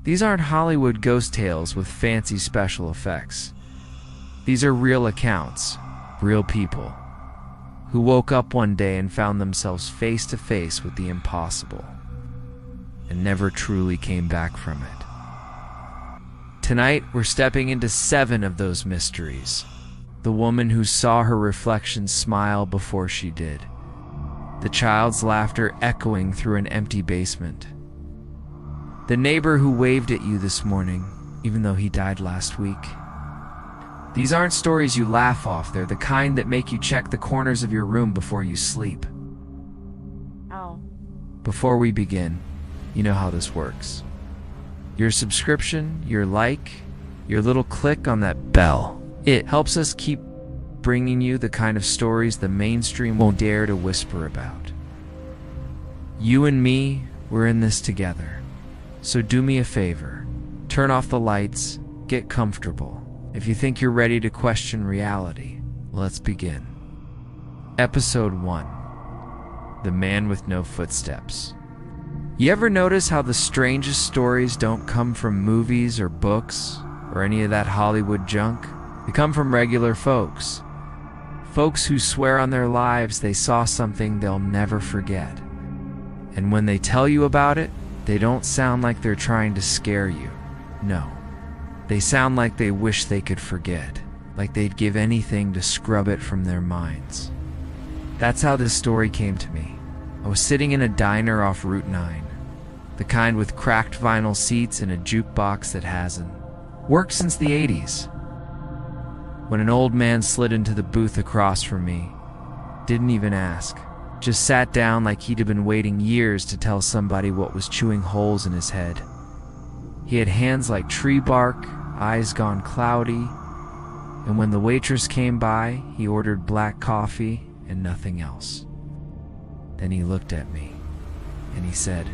These aren't Hollywood ghost tales with fancy special effects. These are real accounts, real people, who woke up one day and found themselves face to face with the impossible, and never truly came back from it. Tonight, we're stepping into 7 of those mysteries. The woman who saw her reflection smile before she did. The child's laughter echoing through an empty basement. The neighbor who waved at you this morning, even though he died last week. These aren't stories you laugh off. They're the kind that make you check the corners of your room before you sleep. Oh. Before we begin, you know how this works. Your subscription, your like, your little click on that bell. It helps us keep bringing you the kind of stories the mainstream won't dare to whisper about. You and me, we're in this together. So do me a favor. Turn off the lights, get comfortable. If you think you're ready to question reality, let's begin. Episode 1. The Man with No Footsteps. You ever notice how the strangest stories don't come from movies or books or any of that Hollywood junk? They come from regular folks. Folks who swear on their lives they saw something they'll never forget. And when they tell you about it, they don't sound like they're trying to scare you. No. They sound like they wish they could forget, like they'd give anything to scrub it from their minds. That's how this story came to me. I was sitting in a diner off Route 9, the kind with cracked vinyl seats and a jukebox that hasn't worked since the 80s. When an old man slid into the booth across from me, didn't even ask, just sat down like he'd have been waiting years to tell somebody what was chewing holes in his head. He had hands like tree bark, eyes gone cloudy, and when the waitress came by, he ordered black coffee and nothing else. Then he looked at me, and he said,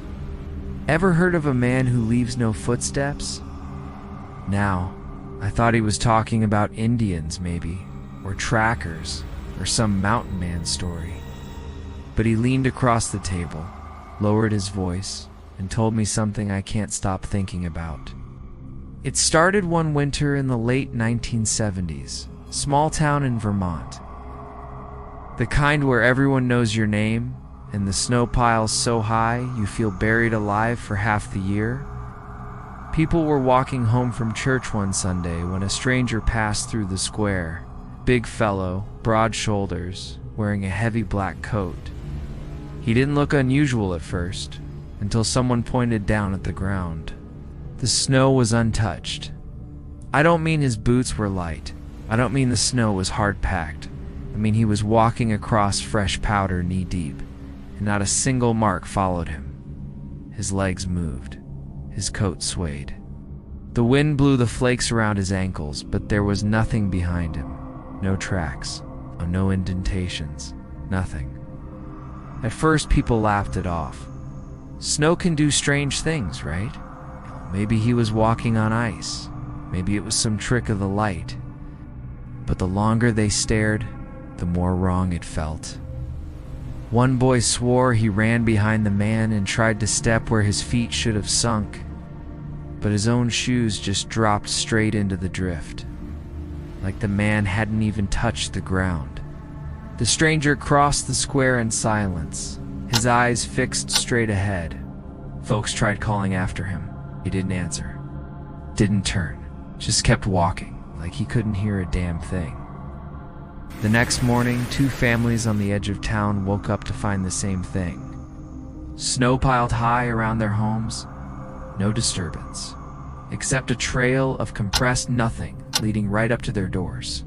"Ever heard of a man who leaves no footsteps?" Now, I thought he was talking about Indians, maybe, or trackers, or some mountain man story. But he leaned across the table, lowered his voice, and told me something I can't stop thinking about. It started one winter in the late 1970s, small town in Vermont. The kind where everyone knows your name, and the snow piles so high you feel buried alive for half the year. People were walking home from church one Sunday when a stranger passed through the square. Big fellow, broad shoulders, wearing a heavy black coat. He didn't look unusual at first, until someone pointed down at the ground. The snow was untouched. I don't mean his boots were light. I don't mean the snow was hard-packed. I mean he was walking across fresh powder knee-deep, and not a single mark followed him. His legs moved. His coat swayed. The wind blew the flakes around his ankles, but there was nothing behind him. No tracks, no indentations, nothing. At first, people laughed it off. Snow can do strange things, right? Maybe he was walking on ice. Maybe it was some trick of the light. But the longer they stared, the more wrong it felt. One boy swore he ran behind the man and tried to step where his feet should have sunk, but his own shoes just dropped straight into the drift, like the man hadn't even touched the ground. The stranger crossed the square in silence, his eyes fixed straight ahead. Folks tried calling after him. He didn't answer, didn't turn, just kept walking like he couldn't hear a damn thing. The next morning, 2 families on the edge of town woke up to find the same thing. Snow piled high around their homes, no disturbance, except a trail of compressed nothing leading right up to their doors.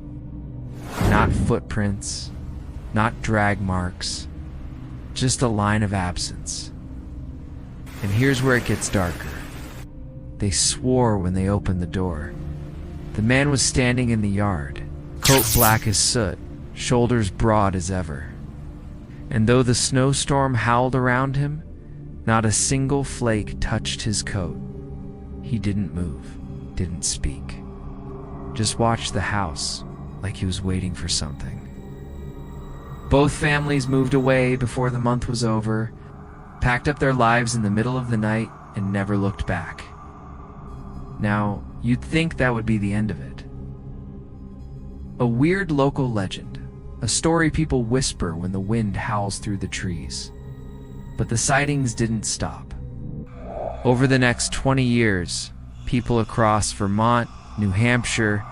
Not footprints, not drag marks, just a line of absence. And here's where it gets darker. They swore when they opened the door. The man was standing in the yard, coat black as soot, shoulders broad as ever. And though the snowstorm howled around him, not a single flake touched his coat. He didn't move, didn't speak. Just watched the house like he was waiting for something. Both families moved away before the month was over, packed up their lives in the middle of the night, and never looked back. Now, you'd think that would be the end of it. A weird local legend, a story people whisper when the wind howls through the trees. But the sightings didn't stop. Over the next 20 years, people across Vermont, New Hampshire,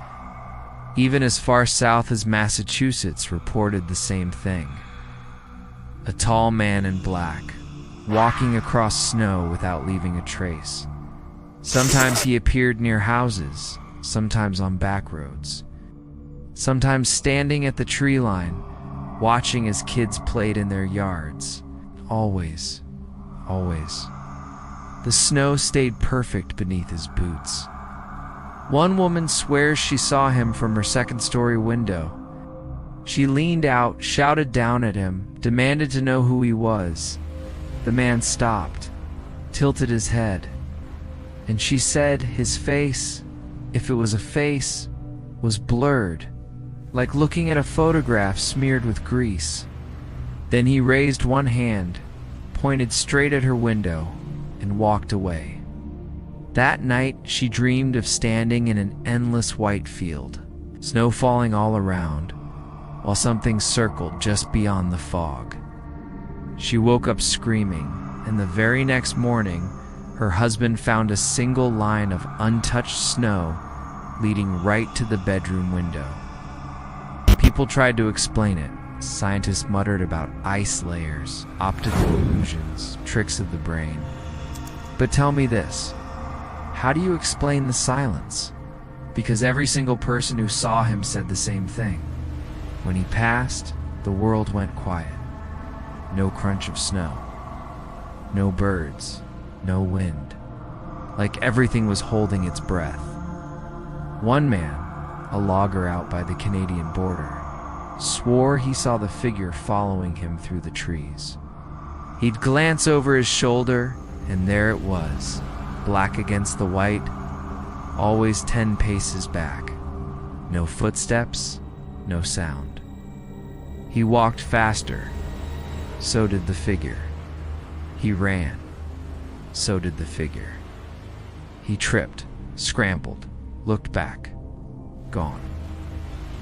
even as far south as Massachusetts reported the same thing. A tall man in black, walking across snow without leaving a trace. Sometimes he appeared near houses, sometimes on back roads. Sometimes standing at the tree line, watching as kids played in their yards. Always, always. The snow stayed perfect beneath his boots. One woman swears she saw him from her second-story window. She leaned out, shouted down at him, demanded to know who he was. The man stopped, tilted his head, and she said his face, if it was a face, was blurred, like looking at a photograph smeared with grease. Then he raised one hand, pointed straight at her window, and walked away. That night, she dreamed of standing in an endless white field, snow falling all around, while something circled just beyond the fog. She woke up screaming, and the very next morning, her husband found a single line of untouched snow leading right to the bedroom window. People tried to explain it. Scientists muttered about ice layers, optical illusions, tricks of the brain. But tell me this, how do you explain the silence? Because every single person who saw him said the same thing. When he passed, the world went quiet. No crunch of snow. No birds. No wind. Like everything was holding its breath. One man, a logger out by the Canadian border, swore he saw the figure following him through the trees. He'd glance over his shoulder, and there it was, black against the white, always 10 paces back. No footsteps, no sound. He walked faster. So did the figure. He ran. So did the figure. He tripped, scrambled, looked back. Gone.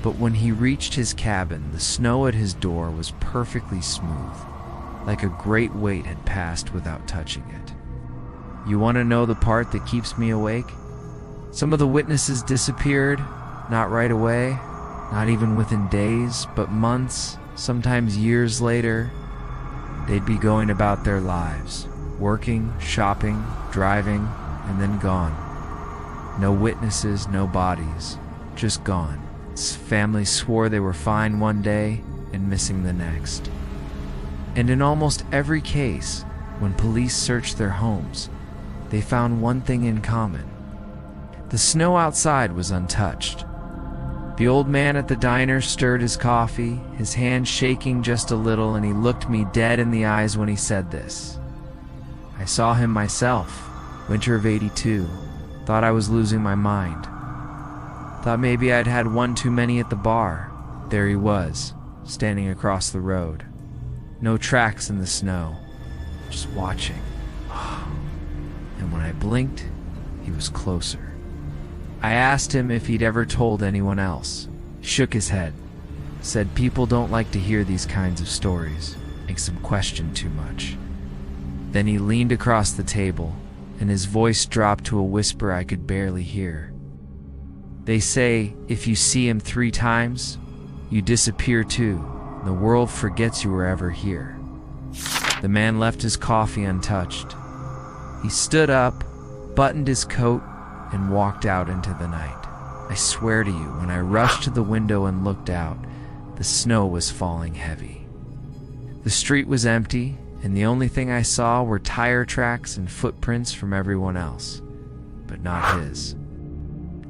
But when he reached his cabin, the snow at his door was perfectly smooth, like a great weight had passed without touching it. You want to know the part that keeps me awake? Some of the witnesses disappeared, not right away, not even within days, but months, sometimes years later. They'd be going about their lives, working, shopping, driving, and then gone. No witnesses, no bodies, just gone. Families swore they were fine one day and missing the next. And in almost every case, when police searched their homes, they found one thing in common. The snow outside was untouched. The old man at the diner stirred his coffee, his hand shaking just a little, and he looked me dead in the eyes when he said this. I saw him myself, winter of '82. Thought I was losing my mind. Thought maybe I'd had one too many at the bar. There he was, standing across the road. No tracks in the snow, just watching. And when I blinked, he was closer. I asked him if he'd ever told anyone else. He shook his head, said people don't like to hear these kinds of stories, makes them question too much. Then he leaned across the table, and his voice dropped to a whisper I could barely hear. They say if you see him 3 times, you disappear too, and the world forgets you were ever here. The man left his coffee untouched. He stood up, buttoned his coat, and walked out into the night. I swear to you, when I rushed to the window and looked out, the snow was falling heavy. The street was empty, and the only thing I saw were tire tracks and footprints from everyone else. But not his.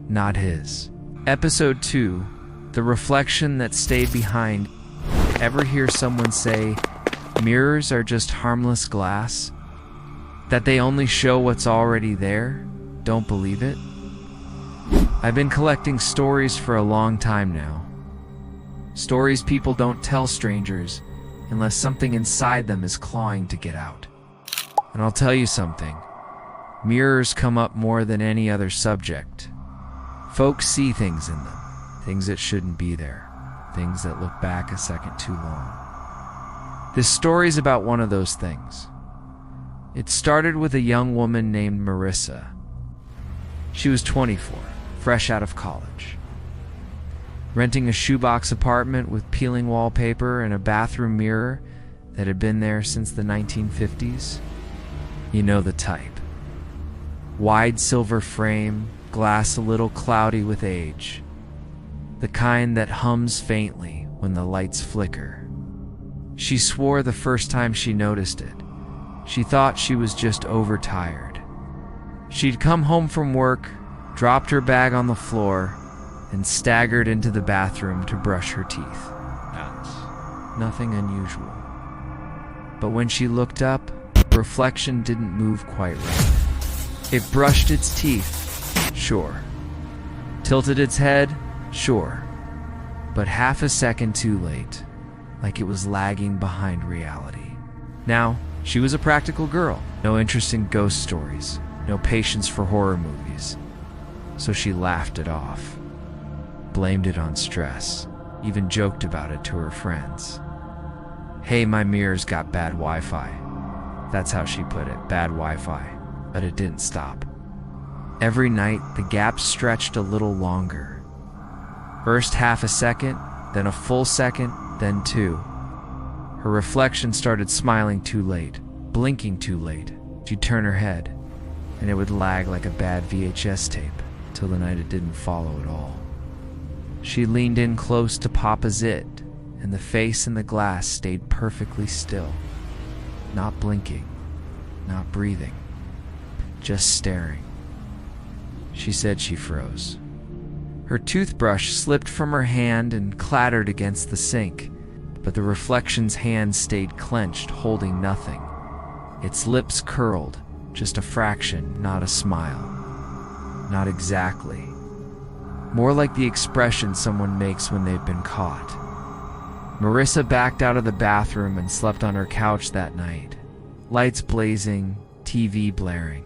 Not his. Episode 2, The Reflection That Stayed Behind. Ever hear someone say, mirrors are just harmless glass? That they only show what's already there? Don't believe it? I've been collecting stories for a long time now. Stories people don't tell strangers unless something inside them is clawing to get out. And I'll tell you something. Mirrors come up more than any other subject. Folks see things in them, things that shouldn't be there, things that look back a second too long. This story's about one of those things. It started with a young woman named Marissa. She was 24, fresh out of college, renting a shoebox apartment with peeling wallpaper and a bathroom mirror that had been there since the 1950s. You know the type. Wide silver frame, glass a little cloudy with age. The kind that hums faintly when the lights flicker. She swore the first time she noticed it. She thought she was just overtired. She'd come home from work, dropped her bag on the floor, and staggered into the bathroom to brush her teeth. Nothing unusual. But when she looked up, the reflection didn't move quite right. It brushed its teeth, sure. Tilted its head, sure. But half a second too late, like it was lagging behind reality. Now, she was a practical girl, no interest in ghost stories, no patience for horror movies. So she laughed it off, blamed it on stress, even joked about it to her friends. Hey, my mirror's got bad Wi-Fi. That's how she put it, bad Wi-Fi. But it didn't stop. Every night, the gap stretched a little longer. First half a second, then a full second, then two. Her reflection started smiling too late, blinking too late. She'd turn her head, and it would lag like a bad VHS tape, till the night it didn't follow at all. She leaned in close to Papa's it, and the face in the glass stayed perfectly still. Not blinking, not breathing, just staring. She said she froze. Her toothbrush slipped from her hand and clattered against the sink, but the reflection's hand stayed clenched, holding nothing. Its lips curled, just a fraction, not a smile. Not exactly. More like the expression someone makes when they've been caught. Marissa backed out of the bathroom and slept on her couch that night. Lights blazing, TV blaring.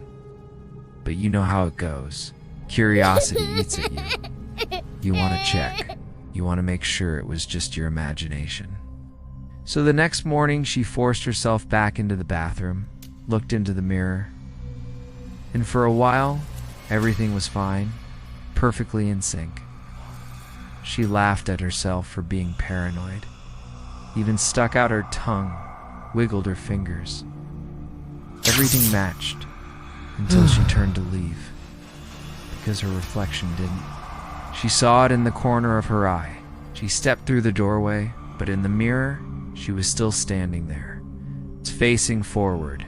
But you know how it goes. Curiosity eats at you. You want to check. You want to make sure it was just your imagination. So the next morning, she forced herself back into the bathroom, looked into the mirror, and for a while, everything was fine, perfectly in sync. She laughed at herself for being paranoid, even stuck out her tongue, wiggled her fingers. Everything matched, until she turned to leave, because her reflection didn't. She saw it in the corner of her eye. She stepped through the doorway, but in the mirror, she was still standing there, facing forward,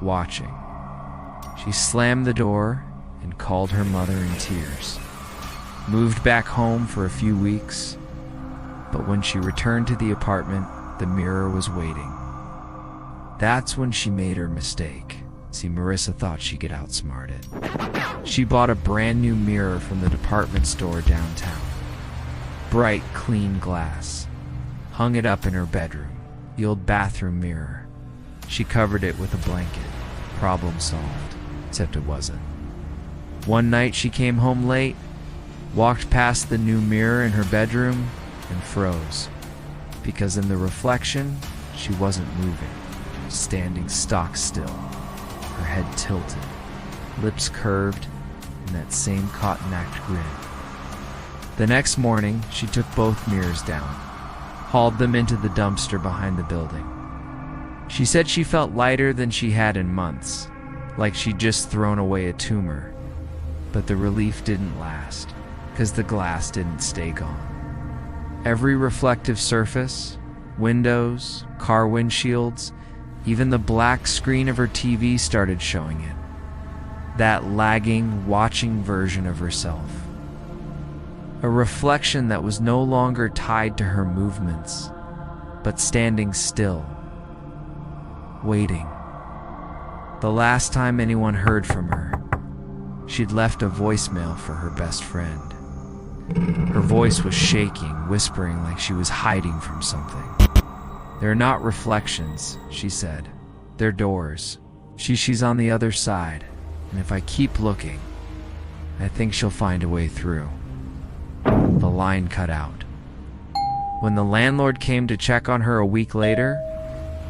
watching. She slammed the door and called her mother in tears. Moved back home for a few weeks, but when she returned to the apartment, the mirror was waiting. That's when she made her mistake. See, Marissa thought she could outsmart it. She bought a brand new mirror from the department store downtown. Bright, clean glass. Hung it up in her bedroom, the old bathroom mirror. She covered it with a blanket. Problem solved, except it wasn't. One night she came home late, walked past the new mirror in her bedroom, and froze. Because in the reflection, she wasn't moving, standing stock still. Her head tilted, lips curved, and that same cotton-necked grin. The next morning, she took both mirrors down, hauled them into the dumpster behind the building. She said she felt lighter than she had in months, like she'd just thrown away a tumor. But the relief didn't last, because the glass didn't stay gone. Every reflective surface, windows, car windshields, even the black screen of her TV started showing it. That lagging, watching version of herself. A reflection that was no longer tied to her movements, but standing still, waiting. The last time anyone heard from her, she'd left a voicemail for her best friend. Her voice was shaking, whispering like she was hiding from something. They're not reflections, she said. They're doors. She's on the other side, and if I keep looking, I think she'll find a way through." The line cut out. When the landlord came to check on her a week later,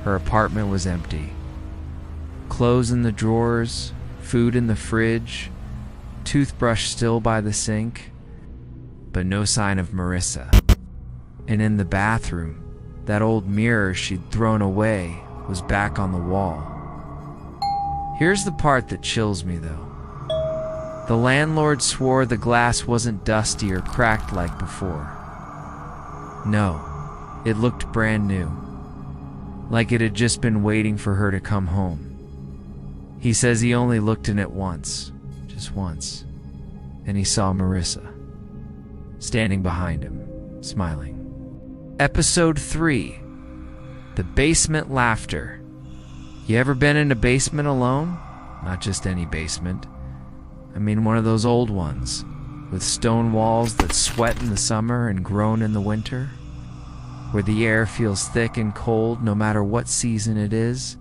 her apartment was empty. Clothes in the drawers, food in the fridge, toothbrush still by the sink, but no sign of Marissa. And in the bathroom, that old mirror she'd thrown away was back on the wall. Here's the part that chills me, though. The landlord swore the glass wasn't dusty or cracked like before. No, it looked brand new, like it had just been waiting for her to come home. He says he only looked in it once, just once, and he saw Marissa, standing behind him, smiling. Episode 3, The Basement Laughter. You ever been in a basement alone? Not just any basement. I mean one of those old ones, with stone walls that sweat in the summer and groan in the winter, where the air feels thick and cold no matter what season it is.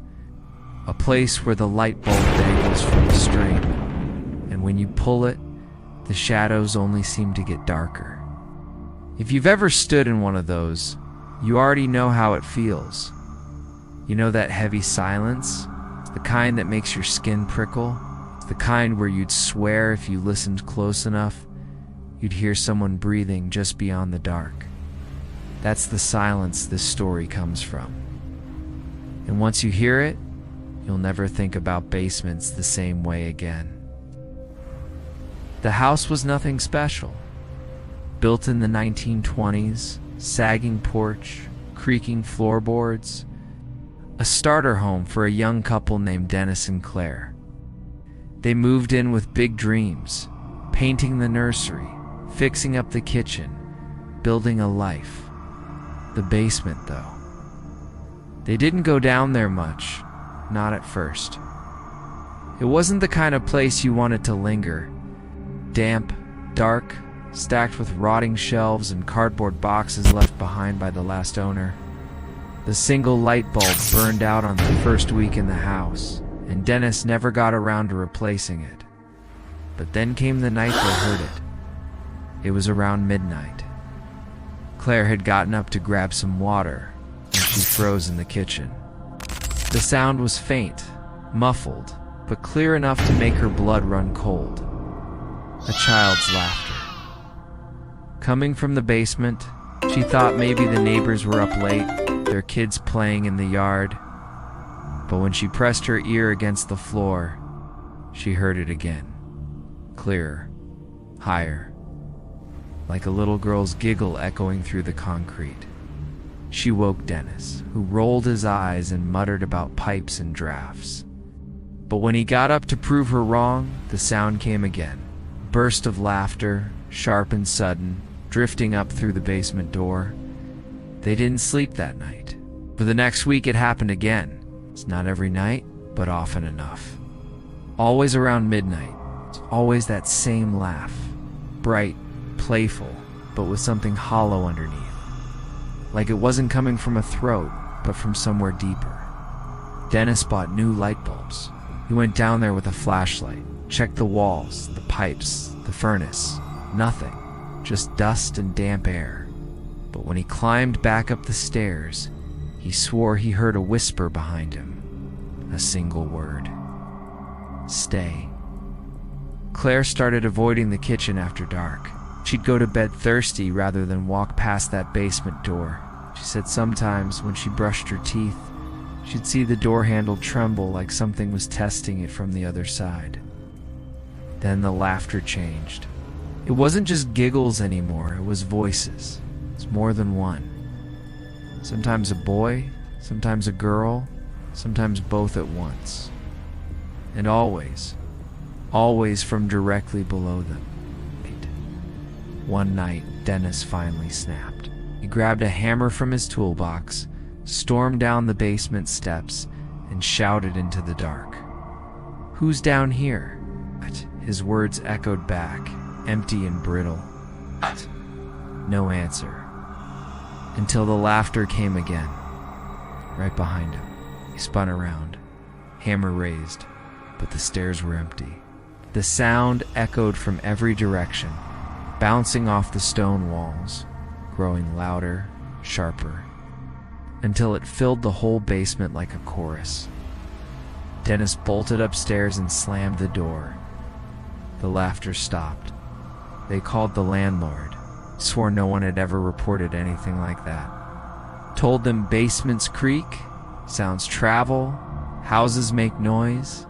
A place where the light bulb dangles from the string, and when you pull it, the shadows only seem to get darker. If you've ever stood in one of those, you already know how it feels. You know that heavy silence, the kind that makes your skin prickle, the kind where you'd swear if you listened close enough, you'd hear someone breathing just beyond the dark. That's the silence this story comes from. And once you hear it, you'll never think about basements the same way again. The house was nothing special. Built in the 1920s, sagging porch, creaking floorboards, a starter home for a young couple named Dennis and Claire. They moved in with big dreams, painting the nursery, fixing up the kitchen, building a life. The basement, though. They didn't go down there much, not at first. It wasn't the kind of place you wanted to linger. Damp, dark, stacked with rotting shelves and cardboard boxes left behind by the last owner. The single light bulb burned out on the first week in the house, and Dennis never got around to replacing it. But then came the night they heard it. It was around midnight. Claire had gotten up to grab some water, and she froze in the kitchen. The sound was faint, muffled, but clear enough to make her blood run cold. A child's laughter. Coming from the basement, she thought maybe the neighbors were up late, their kids playing in the yard. But when she pressed her ear against the floor, she heard it again. Clearer, higher, like a little girl's giggle echoing through the concrete. She woke Dennis, who rolled his eyes and muttered about pipes and drafts. But when he got up to prove her wrong, the sound came again. Burst of laughter, sharp and sudden, drifting up through the basement door. They didn't sleep that night. For the next week it happened again. It's not every night, but often enough. Always around midnight. It's always that same laugh. Bright, playful, but with something hollow underneath. Like it wasn't coming from a throat, but from somewhere deeper. Dennis bought new light bulbs. He went down there with a flashlight, checked the walls, the pipes, the furnace. Nothing. Just dust and damp air. But when he climbed back up the stairs, he swore he heard a whisper behind him. A single word. Stay. Claire started avoiding the kitchen after dark. She'd go to bed thirsty rather than walk past that basement door. She said sometimes when she brushed her teeth, she'd see the door handle tremble like something was testing it from the other side. Then the laughter changed. It wasn't just giggles anymore, it was voices. It's more than one. Sometimes a boy, sometimes a girl, sometimes both at once. And always from directly below them. One night, Dennis finally snapped. He grabbed a hammer from his toolbox, stormed down the basement steps, and shouted into the dark. "Who's down here?" His words echoed back, empty and brittle. No answer. Until the laughter came again, right behind him. He spun around, hammer raised, but the stairs were empty. The sound echoed from every direction, bouncing off the stone walls, growing louder, sharper, until it filled the whole basement like a chorus. Dennis bolted upstairs and slammed the door. The laughter stopped. They called the landlord, swore no one had ever reported anything like that. Told them basements creak, sounds travel, houses make noise.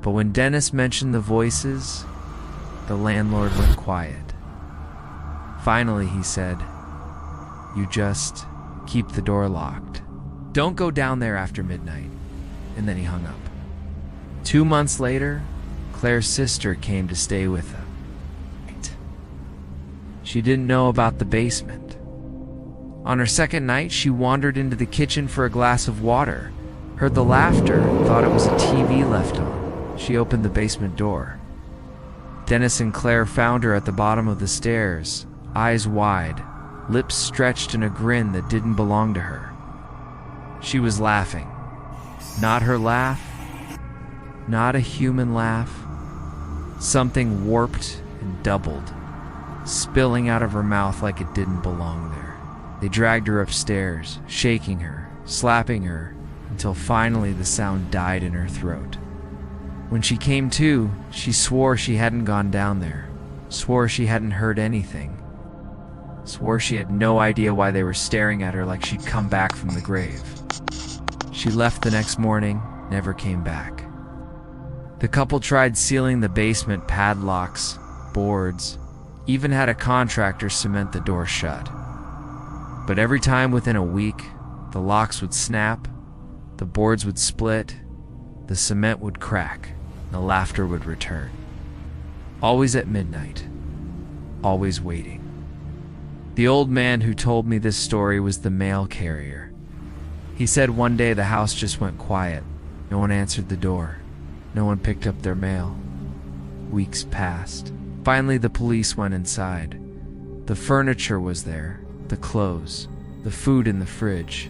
But when Dennis mentioned the voices, the landlord went quiet. Finally, he said, "You just keep the door locked. Don't go down there after midnight." And then he hung up. 2 months later, Claire's sister came to stay with them. She didn't know about the basement. On her second night, she wandered into the kitchen for a glass of water, heard the laughter, and thought it was a TV left on. She opened the basement door. Dennis and Claire found her at the bottom of the stairs, eyes wide, lips stretched in a grin that didn't belong to her. She was laughing. Not her laugh, not a human laugh. Something warped and doubled, spilling out of her mouth like it didn't belong there. They dragged her upstairs, shaking her, slapping her, until finally the sound died in her throat. When she came to, she swore she hadn't gone down there, swore she hadn't heard anything, swore she had no idea why they were staring at her like she'd come back from the grave. She left the next morning, never came back. The couple tried sealing the basement, padlocks, boards, even had a contractor cement the door shut. But every time within a week, the locks would snap, the boards would split, the cement would crack, and the laughter would return. Always at midnight, always waiting. The old man who told me this story was the mail carrier. He said one day the house just went quiet. No one answered the door. No one picked up their mail. Weeks passed. Finally, the police went inside. The furniture was there, the clothes, the food in the fridge.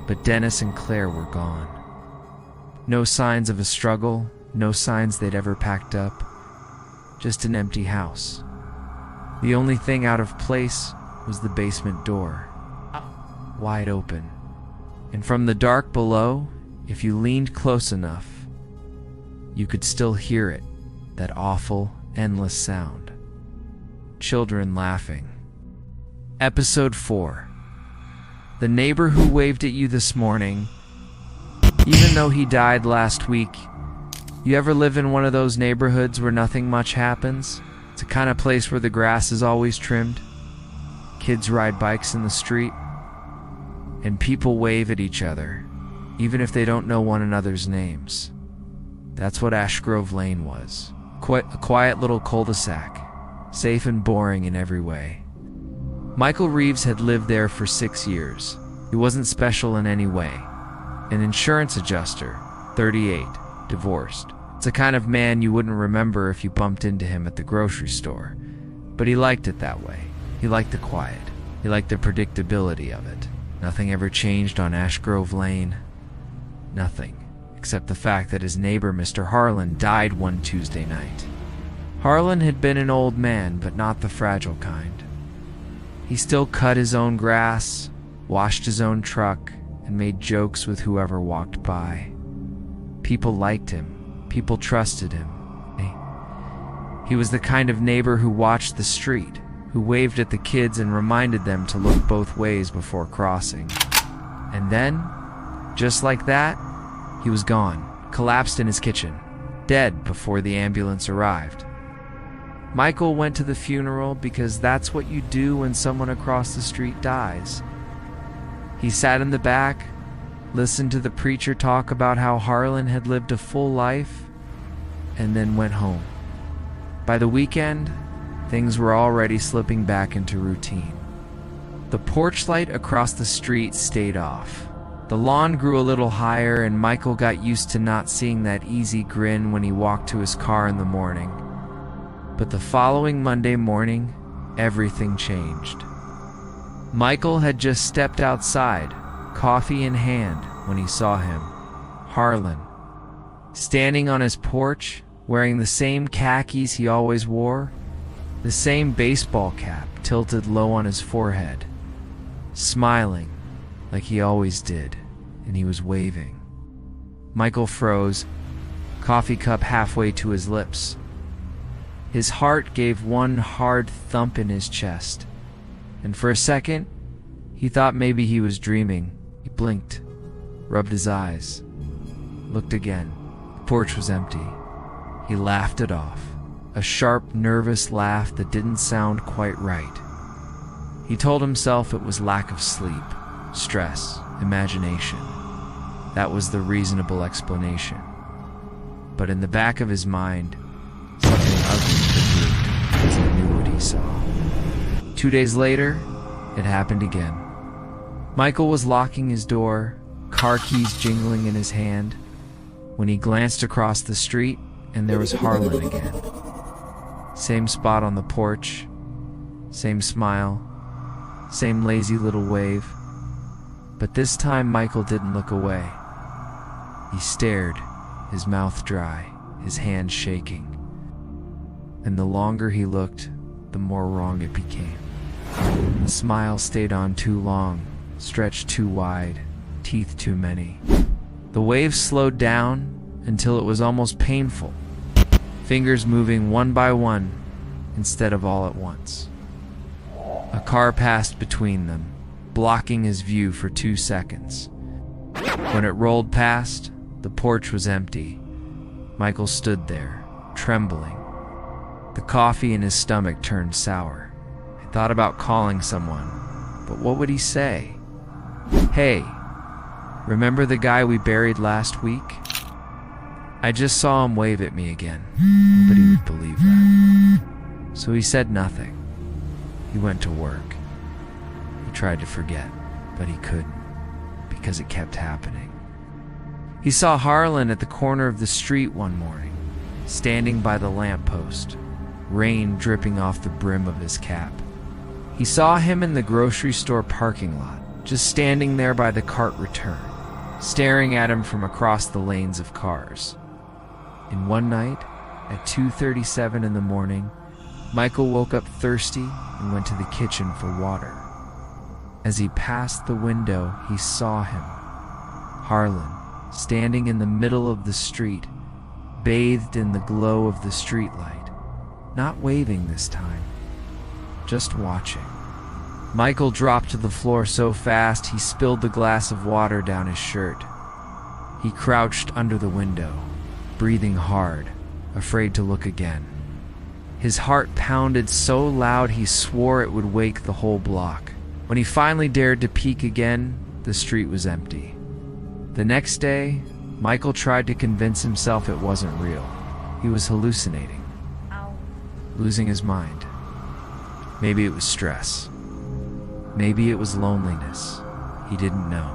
But Dennis and Claire were gone. No signs of a struggle, no signs they'd ever packed up. Just an empty house. The only thing out of place was the basement door, wide open. And from the dark below, if you leaned close enough, you could still hear it, that awful, endless sound. Children laughing. Episode 4. The neighbor who waved at you this morning, even though he died last week. You ever live in one of those neighborhoods where nothing much happens? It's the kind of place where the grass is always trimmed. Kids ride bikes in the street. And people wave at each other, even if they don't know one another's names. That's what Ash Grove Lane was. A quiet little cul-de-sac, safe and boring in every way. Michael Reeves had lived there for 6 years. He wasn't special in any way. An insurance adjuster, 38, divorced. It's the kind of man you wouldn't remember if you bumped into him at the grocery store. But he liked it that way. He liked the quiet. He liked the predictability of it. Nothing ever changed on Ash Grove Lane. Nothing, except the fact that his neighbor, Mr. Harlan, died one Tuesday night. Harlan had been an old man, but not the fragile kind. He still cut his own grass, washed his own truck, and made jokes with whoever walked by. People liked him. People trusted him. He was the kind of neighbor who watched the street, who waved at the kids and reminded them to look both ways before crossing. And then, just like that, he was gone, collapsed in his kitchen, dead before the ambulance arrived. Michael went to the funeral because that's what you do when someone across the street dies. He sat in the back, listened to the preacher talk about how Harlan had lived a full life, and then went home. By the weekend, things were already slipping back into routine. The porch light across the street stayed off. The lawn grew a little higher, and Michael got used to not seeing that easy grin when he walked to his car in the morning. But the following Monday morning, everything changed. Michael had just stepped outside, coffee in hand, when he saw him, Harlan, standing on his porch, wearing the same khakis he always wore, the same baseball cap tilted low on his forehead, smiling like he always did, and he was waving. Michael froze, coffee cup halfway to his lips. His heart gave one hard thump in his chest, and for a second, he thought maybe he was dreaming. He blinked, rubbed his eyes, looked again. The porch was empty. He laughed it off, a sharp, nervous laugh that didn't sound quite right. He told himself it was lack of sleep, stress, imagination. That was the reasonable explanation. But in the back of his mind, something ugly moved as he knew what he saw. 2 days later, it happened again. Michael was locking his door, car keys jingling in his hand, when he glanced across the street and there was Harlan again. Same spot on the porch, same smile, same lazy little wave. But this time Michael didn't look away. He stared, his mouth dry, his hands shaking. And the longer he looked, the more wrong it became. The smile stayed on too long, stretched too wide, teeth too many. The wave slowed down until it was almost painful, fingers moving one by one instead of all at once. A car passed between them, blocking his view for 2 seconds. When it rolled past, the porch was empty. Michael stood there, trembling. The coffee in his stomach turned sour. He thought about calling someone, but what would he say? "Hey, remember the guy we buried last week? I just saw him wave at me again." Nobody would believe that. So he said nothing. He went to work. He tried to forget, but he couldn't, because it kept happening. He saw Harlan at the corner of the street one morning, standing by the lamppost, rain dripping off the brim of his cap. He saw him in the grocery store parking lot, just standing there by the cart return, staring at him from across the lanes of cars. And one night, at 2:37 in the morning, Michael woke up thirsty and went to the kitchen for water. As he passed the window, he saw him, Harlan, standing in the middle of the street, bathed in the glow of the streetlight, not waving this time, just watching. Michael dropped to the floor so fast he spilled the glass of water down his shirt. He crouched under the window, breathing hard, afraid to look again. His heart pounded so loud he swore it would wake the whole block. When he finally dared to peek again, the street was empty. The next day, Michael tried to convince himself it wasn't real. He was hallucinating, losing his mind. Maybe it was stress. Maybe it was loneliness. He didn't know.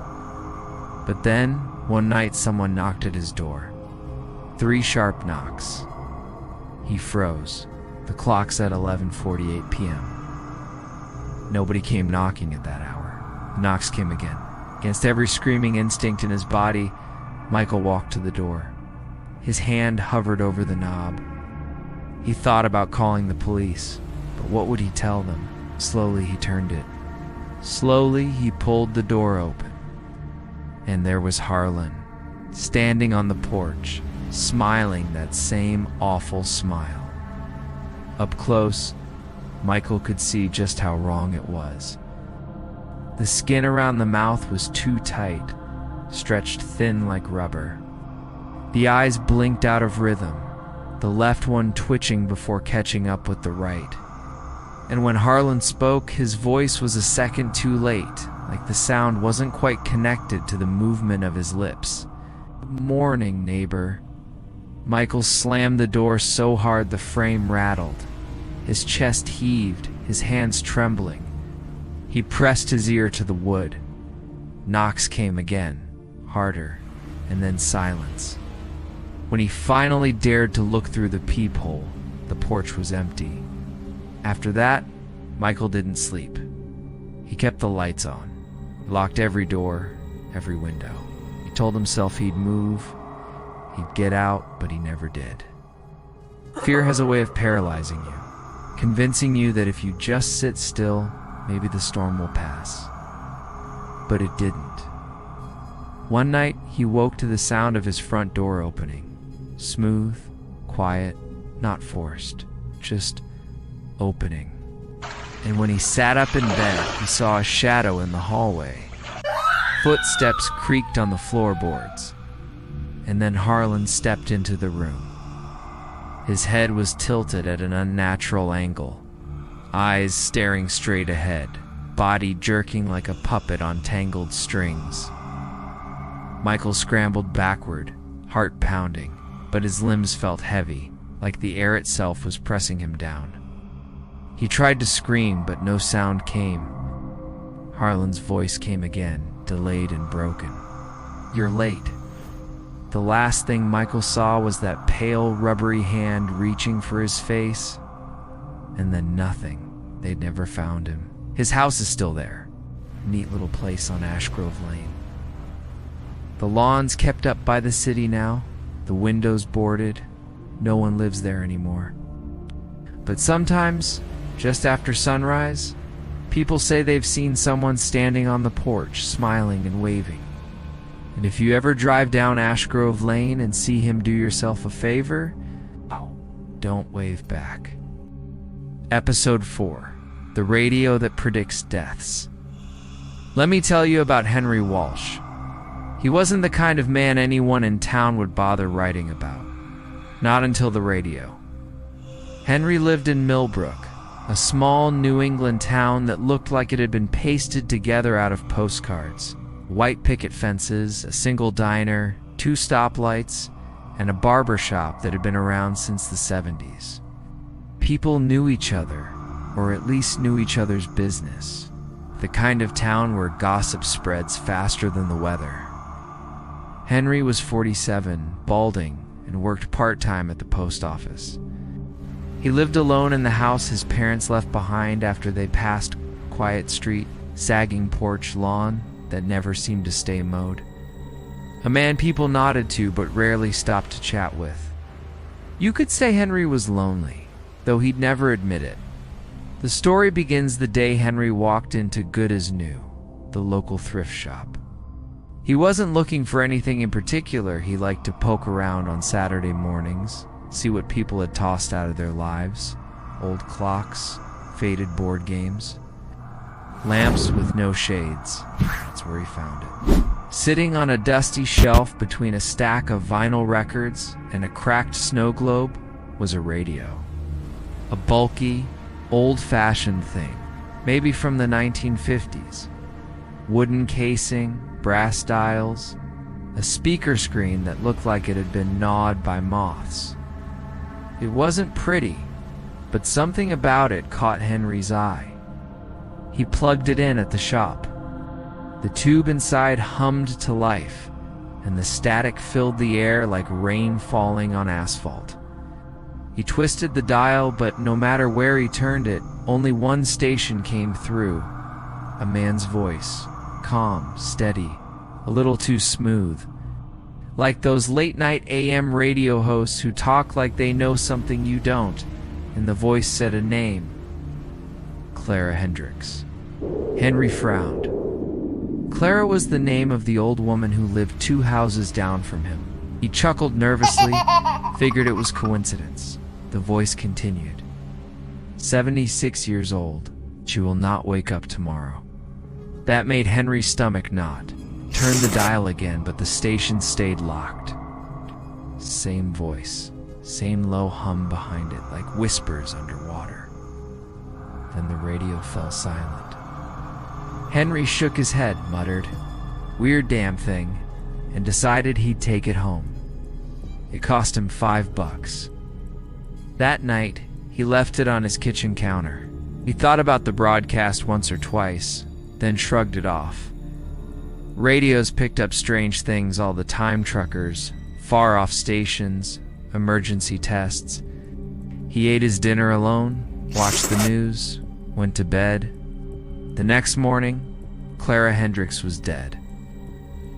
But then, one night someone knocked at his door. 3 sharp knocks. He froze. The clock said 11:48 p.m. Nobody came knocking at that hour. The knocks came again. Against every screaming instinct in his body, Michael walked to the door. His hand hovered over the knob. He thought about calling the police, but what would he tell them? Slowly he turned it. Slowly he pulled the door open. And there was Harlan, standing on the porch, smiling that same awful smile. Up close, Michael could see just how wrong it was. The skin around the mouth was too tight, stretched thin like rubber. The eyes blinked out of rhythm, the left one twitching before catching up with the right. And when Harlan spoke, his voice was a second too late, like the sound wasn't quite connected to the movement of his lips. "Morning, neighbor." Michael slammed the door so hard the frame rattled. His chest heaved, his hands trembling. He pressed his ear to the wood. Knocks came again, harder, and then silence. When he finally dared to look through the peephole, the porch was empty. After that, Michael didn't sleep. He kept the lights on, locked every door, every window. He told himself he'd move, he'd get out, but he never did. Fear has a way of paralyzing you, convincing you that if you just sit still, maybe the storm will pass. But it didn't. One night, he woke to the sound of his front door opening. Smooth, quiet, not forced, just opening. And when he sat up in bed, he saw a shadow in the hallway. Footsteps creaked on the floorboards, and then Harlan stepped into the room. His head was tilted at an unnatural angle, eyes staring straight ahead, body jerking like a puppet on tangled strings. Michael scrambled backward, heart pounding, but his limbs felt heavy, like the air itself was pressing him down. He tried to scream, but no sound came. Harlan's voice came again, delayed and broken. "You're late." The last thing Michael saw was that pale, rubbery hand reaching for his face, and then nothing. They'd never found him. His house is still there. Neat little place on Ashgrove Lane. The lawn's kept up by the city now, the windows boarded. No one lives there anymore. But sometimes, just after sunrise, people say they've seen someone standing on the porch, smiling and waving. And if you ever drive down Ashgrove Lane and see him, do yourself a favor, don't wave back. Episode 4. The Radio That Predicts Deaths. Let me tell you about Henry Walsh. He wasn't the kind of man anyone in town would bother writing about. Not until the radio. Henry lived in Millbrook, a small New England town that looked like it had been pasted together out of postcards. White picket fences, a single diner, 2 stoplights, and a barber shop that had been around since the 70s. People knew each other, or at least knew each other's business. The kind of town where gossip spreads faster than the weather. Henry was 47, balding, and worked part-time at the post office. He lived alone in the house his parents left behind after they passed quiet street, sagging porch lawn that never seemed to stay mowed. A man people nodded to but rarely stopped to chat with. You could say Henry was lonely, though he'd never admit it. The story begins the day Henry walked into Good as New, the local thrift shop. He wasn't looking for anything in particular. He liked to poke around on Saturday mornings, see what people had tossed out of their lives. Old clocks, faded board games, lamps with no shades. That's where he found it. Sitting on a dusty shelf between a stack of vinyl records and a cracked snow globe was a radio. A bulky, old-fashioned thing, maybe from the 1950s. Wooden casing, brass dials, a speaker screen that looked like it had been gnawed by moths. It wasn't pretty, but something about it caught Henry's eye. He plugged it in at the shop. The tube inside hummed to life, and the static filled the air like rain falling on asphalt. He twisted the dial, but no matter where he turned it, only one station came through. A man's voice, calm, steady, a little too smooth. Like those late-night AM radio hosts who talk like they know something you don't, and the voice said a name. Clara Hendricks. Henry frowned. Clara was the name of the old woman who lived 2 houses down from him. He chuckled nervously, figured it was coincidence. The voice continued. 76 years old. She will not wake up tomorrow. That made Henry's stomach knot. Turned the dial again, but the station stayed locked. Same voice, same low hum behind it, like whispers underwater. Then the radio fell silent. Henry shook his head, muttered, "Weird damn thing," and decided he'd take it home. It cost him $5. That night, he left it on his kitchen counter. He thought about the broadcast once or twice, then shrugged it off. Radios picked up strange things all the time: truckers, far-off stations, emergency tests. He ate his dinner alone, watched the news, went to bed. The next morning, Clara Hendricks was dead.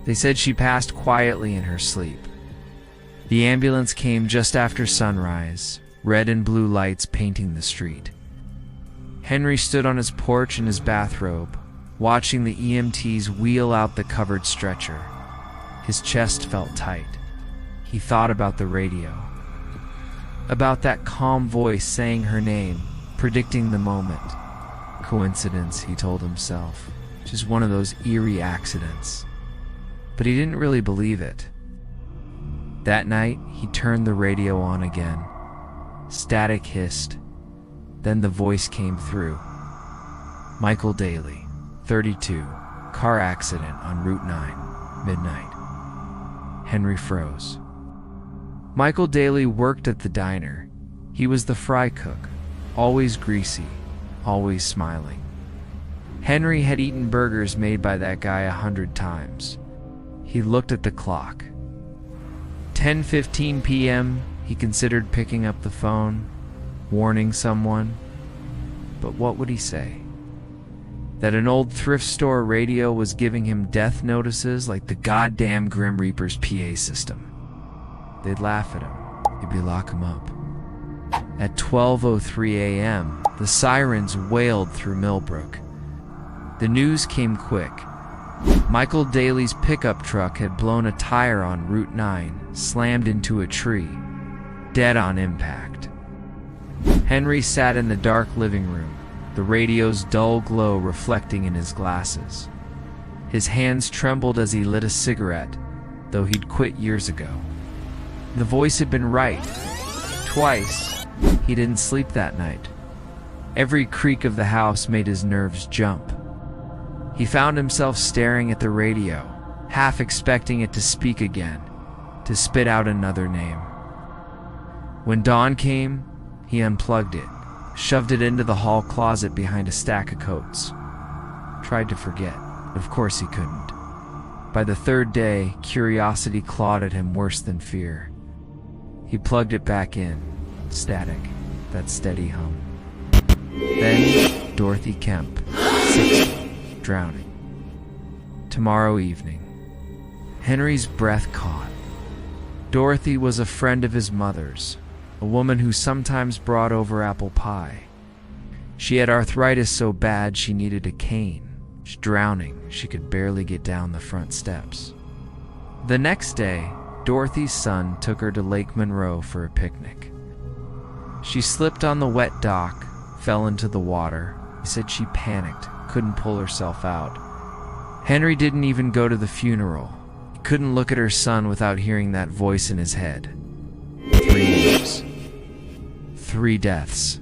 They said she passed quietly in her sleep. The ambulance came just after sunrise, red and blue lights painting the street. Henry stood on his porch in his bathrobe, watching the EMTs wheel out the covered stretcher. His chest felt tight. He thought about the radio, about that calm voice saying her name, predicting the moment. Coincidence, he told himself. Just one of those eerie accidents. But he didn't really believe it. That night, he turned the radio on again. Static hissed. Then the voice came through. Michael Daly, 32, car accident on Route 9, midnight. Henry froze. Michael Daly worked at the diner. He was the fry cook, always greasy, always smiling. Henry had eaten burgers made by that guy 100 times. He looked at the clock. 10:15 p.m., he considered picking up the phone, warning someone. But what would he say? That an old thrift store radio was giving him death notices like the goddamn Grim Reaper's PA system. They'd laugh at him. Maybe lock him up. At 12:03 a.m., the sirens wailed through Millbrook. The news came quick. Michael Daly's pickup truck had blown a tire on Route 9, slammed into a tree, dead on impact. Henry sat in the dark living room, the radio's dull glow reflecting in his glasses. His hands trembled as he lit a cigarette, though he'd quit years ago. The voice had been right. Twice. He didn't sleep that night. Every creak of the house made his nerves jump. He found himself staring at the radio, half expecting it to speak again, to spit out another name. When dawn came, he unplugged it, shoved it into the hall closet behind a stack of coats. Tried to forget. Of course he couldn't. By the third day, curiosity clawed at him worse than fear. He plugged it back in. Static. That steady hum. Then, Dorothy Kemp, 60, drowning. Tomorrow evening. Henry's breath caught. Dorothy was a friend of his mother's, a woman who sometimes brought over apple pie. She had arthritis so bad she needed a cane. Drowning, she could barely get down the front steps. The next day, Dorothy's son took her to Lake Monroe for a picnic. She slipped on the wet dock, fell into the water. He said she panicked, couldn't pull herself out. Henry didn't even go to the funeral. He couldn't look at her son without hearing that voice in his head. 3 years. 3 deaths.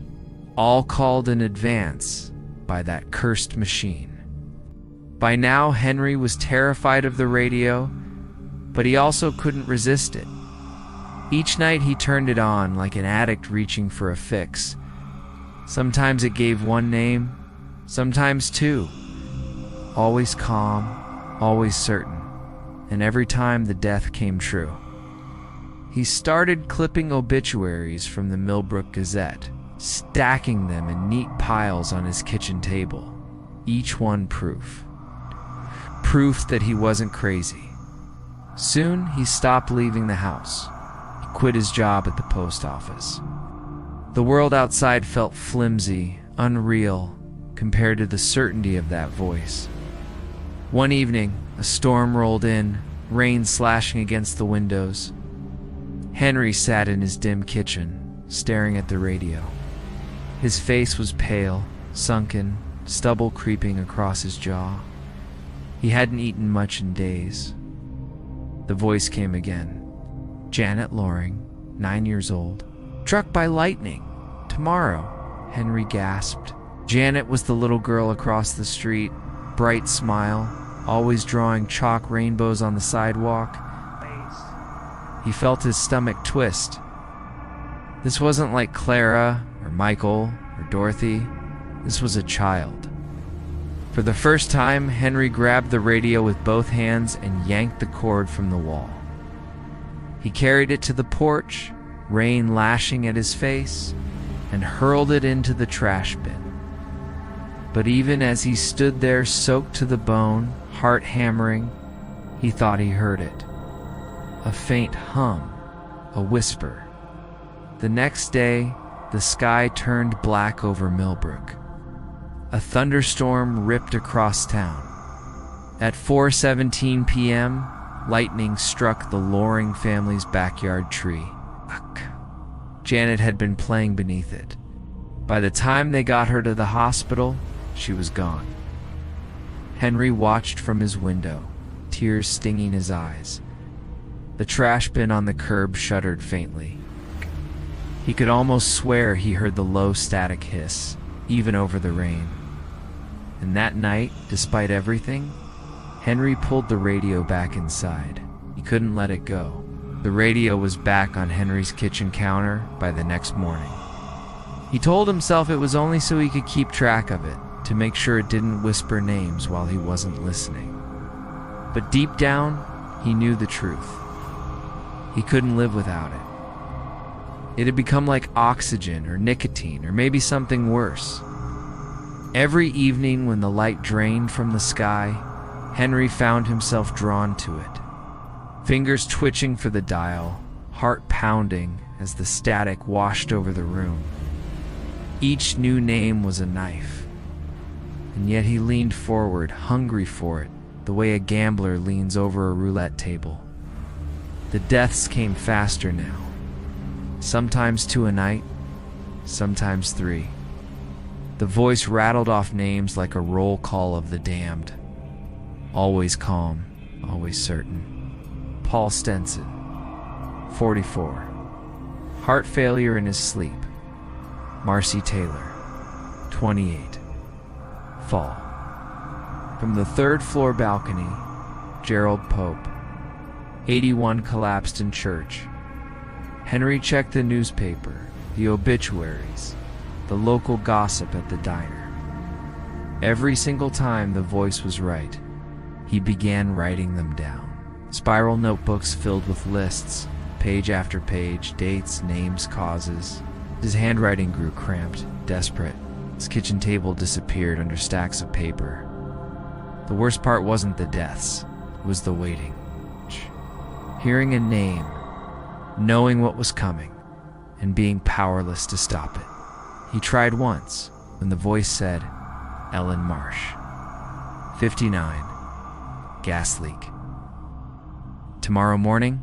All called in advance by that cursed machine. By now, Henry was terrified of the radio, but he also couldn't resist it. Each night he turned it on like an addict reaching for a fix. Sometimes it gave one name, sometimes 2. Always calm, always certain, and every time the death came true. He started clipping obituaries from the Millbrook Gazette, stacking them in neat piles on his kitchen table, each one proof. Proof that he wasn't crazy. Soon, he stopped leaving the house. He quit his job at the post office. The world outside felt flimsy, unreal, compared to the certainty of that voice. One evening, a storm rolled in, rain slashing against the windows. Henry sat in his dim kitchen, staring at the radio. His face was pale, sunken, stubble creeping across his jaw. He hadn't eaten much in days. The voice came again. Janet Loring, 9 years old. Struck by lightning. Tomorrow, Henry gasped. Janet was the little girl across the street, bright smile, always drawing chalk rainbows on the sidewalk. He felt his stomach twist. This wasn't like Clara, or Michael, or Dorothy. This was a child. For the first time, Henry grabbed the radio with both hands and yanked the cord from the wall. He carried it to the porch, rain lashing at his face, and hurled it into the trash bin. But even as he stood there soaked to the bone, heart hammering, he thought he heard it. A faint hum, a whisper. The next day, the sky turned black over Millbrook. A thunderstorm ripped across town. At 4:17 p.m., lightning struck the Loring family's backyard tree. Janet had been playing beneath it. By the time they got her to the hospital, she was gone. Henry watched from his window, tears stinging his eyes. The trash bin on the curb shuddered faintly. He could almost swear he heard the low static hiss, even over the rain. And that night, despite everything, Henry pulled the radio back inside. He couldn't let it go. The radio was back on Henry's kitchen counter by the next morning. He told himself it was only so he could keep track of it, to make sure it didn't whisper names while he wasn't listening. But deep down, he knew the truth. He couldn't live without it. It had become like oxygen or nicotine or maybe something worse. Every evening when the light drained from the sky, Henry found himself drawn to it. Fingers twitching for the dial, heart pounding as the static washed over the room. Each new name was a knife. And yet he leaned forward, hungry for it, the way a gambler leans over a roulette table. The deaths came faster now. Sometimes 2 a night, sometimes 3. The voice rattled off names like a roll call of the damned. Always calm, always certain. Paul Stenson, 44. Heart failure in his sleep. Marcy Taylor, 28. Fall. From the 3rd floor balcony, Gerald Pope, 81, collapsed in church. Henry checked the newspaper, the obituaries, the local gossip at the diner. Every single time the voice was right, he began writing them down. Spiral notebooks filled with lists, page after page, dates, names, causes. His handwriting grew cramped, desperate. His kitchen table disappeared under stacks of paper. The worst part wasn't the deaths, it was the waiting. Hearing a name, knowing what was coming, and being powerless to stop it. He tried once, when the voice said, Ellen Marsh. 59. Gas leak. Tomorrow morning,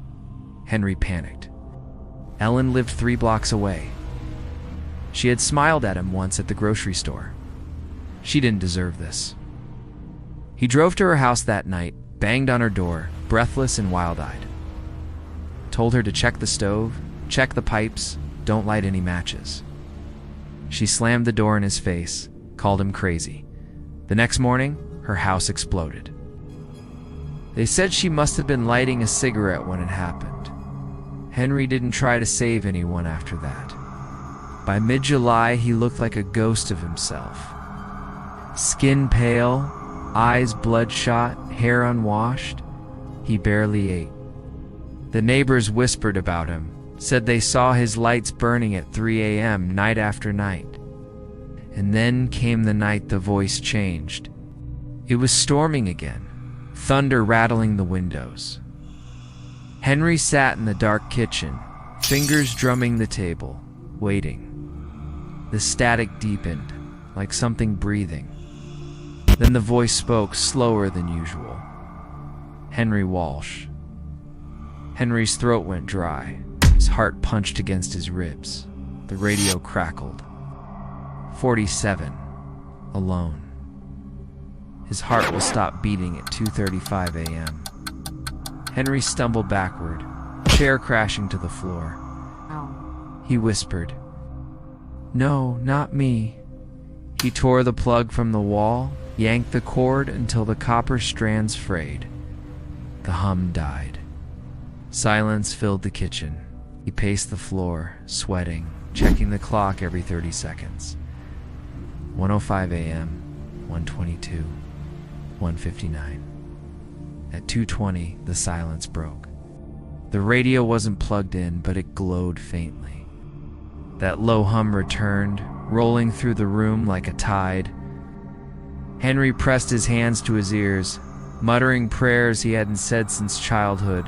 Henry panicked. Ellen lived 3 blocks away. She had smiled at him once at the grocery store. She didn't deserve this. He drove to her house that night, banged on her door, breathless and wild-eyed. Told her to check the stove, check the pipes, don't light any matches. She slammed the door in his face, called him crazy. The next morning, her house exploded. They said she must have been lighting a cigarette when it happened. Henry didn't try to save anyone after that. By mid-July, he looked like a ghost of himself. Skin pale, eyes bloodshot, hair unwashed. He barely ate. The neighbors whispered about him, said they saw his lights burning at 3 a.m. night after night. And then came the night the voice changed. It was storming again, thunder rattling the windows. Henry sat in the dark kitchen, fingers drumming the table, waiting. The static deepened, like something breathing. Then the voice spoke slower than usual. Henry Walsh. Henry's throat went dry. His heart punched against his ribs. The radio crackled. 47. Alone. His heart will stop beating at 2:35 a.m. Henry stumbled backward, chair crashing to the floor. Ow. He whispered, "No, not me." He tore the plug from the wall, yanked the cord until the copper strands frayed. The hum died. Silence filled the kitchen. He paced the floor, sweating, checking the clock every 30 seconds. 1:05 a.m., 1:22, 1:59. At 2:20, the silence broke. The radio wasn't plugged in, but it glowed faintly. That low hum returned, rolling through the room like a tide. Henry pressed his hands to his ears, muttering prayers he hadn't said since childhood.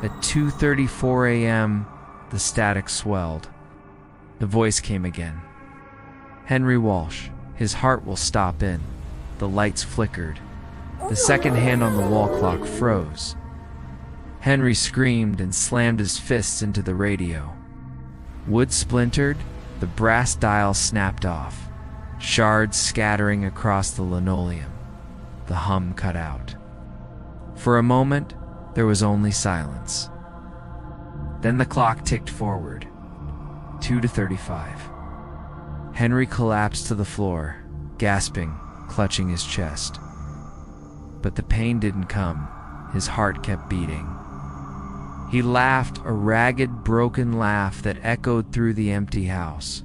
At 2:34 a.m., the static swelled. The voice came again. Henry Walsh. His heart will stop in. The lights flickered. The second hand on the wall clock froze. Henry screamed and slammed his fists into the radio. Wood splintered, the brass dial snapped off, shards scattering across the linoleum. The hum cut out. For a moment, there was only silence. Then the clock ticked forward, 2:35. Henry collapsed to the floor, gasping, clutching his chest. But the pain didn't come. His heart kept beating. He laughed, a ragged, broken laugh that echoed through the empty house.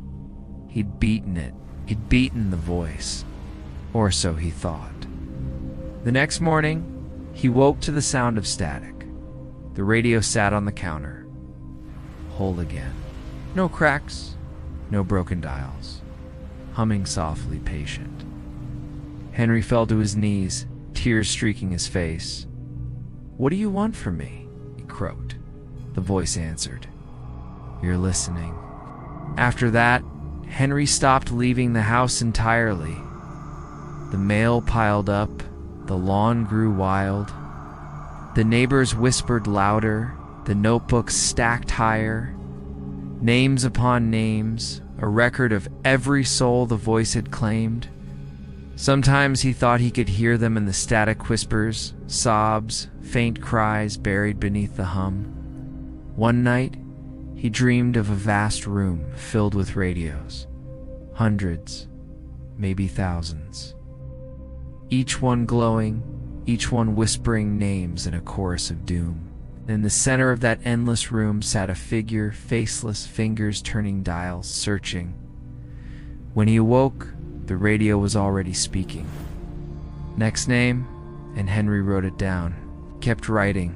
He'd beaten it. He'd beaten the voice. Or so he thought. The next morning, he woke to the sound of static. The radio sat on the counter. Whole again. No cracks, no broken dials. Humming softly, patient. Henry fell to his knees, tears streaking his face. "What do you want from me?" he croaked. The voice answered, "You're listening." After that, Henry stopped leaving the house entirely. The mail piled up, the lawn grew wild. The neighbors whispered louder, the notebooks stacked higher. Names upon names, a record of every soul the voice had claimed. Sometimes he thought he could hear them in the static whispers, sobs, faint cries buried beneath the hum. One night, he dreamed of a vast room filled with radios. Hundreds, maybe thousands. Each one glowing, each one whispering names in a chorus of doom. In the center of that endless room sat a figure, faceless, fingers turning dials, searching. When he awoke, the radio was already speaking. Next name, and Henry wrote it down. Kept writing,